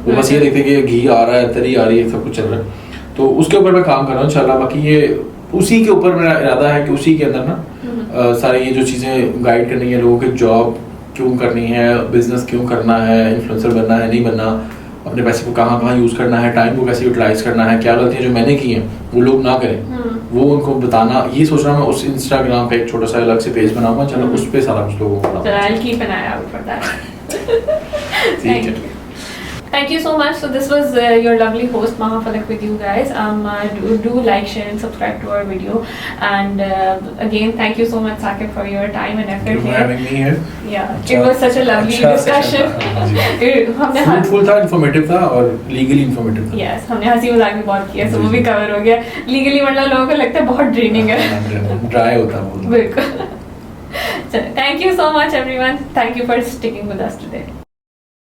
वो बस ये देखते कि घी आ रहा है, तरी आ रही है, सब कुछ चल रहा है। तो उसके ऊपर मैं काम कर रहा हूँ इंशाल्लाह। बाकी ये उसी के ऊपर मेरा इरादा है कि उसी के अंदर ना सारी ये जो चीज़ें गाइड करनी है लोगों के, जॉब क्यों करनी है, बिजनेस क्यों करना है, इन्फ्लुएंसर बनना है नहीं बनना, अपने पैसे को कहाँ कहाँ यूज़ करना है, टाइम को कैसे यूटिलाइज करना है, क्या गलतियाँ जो मैंने की हैं वो लोग ना करें, वो उनको बताना। ये सोच रहा हूँ मैं उस इंस्टाग्राम पे एक छोटा सा अलग से पेज बनाऊंगा, चलो उस पे सारा कुछ लोगों को ठीक है। Thank you so much. So this was your lovely host Maha Falak with you guys. Do like, share and subscribe to our video. And again, thank you so much Saqib for your time and effort Thank you for having me here. Yeah, it was such a lovely discussion. हमने fruitful था, informative था और legally informative था. Yes, हमने हंसी मजाक भी बहुत किया, so वो भी cover हो गया. Legally मतलब लोगों को लगता है बहुत draining है. Dry होता है. बिल्कुल. Thank you so much everyone. Thank you for sticking with us today.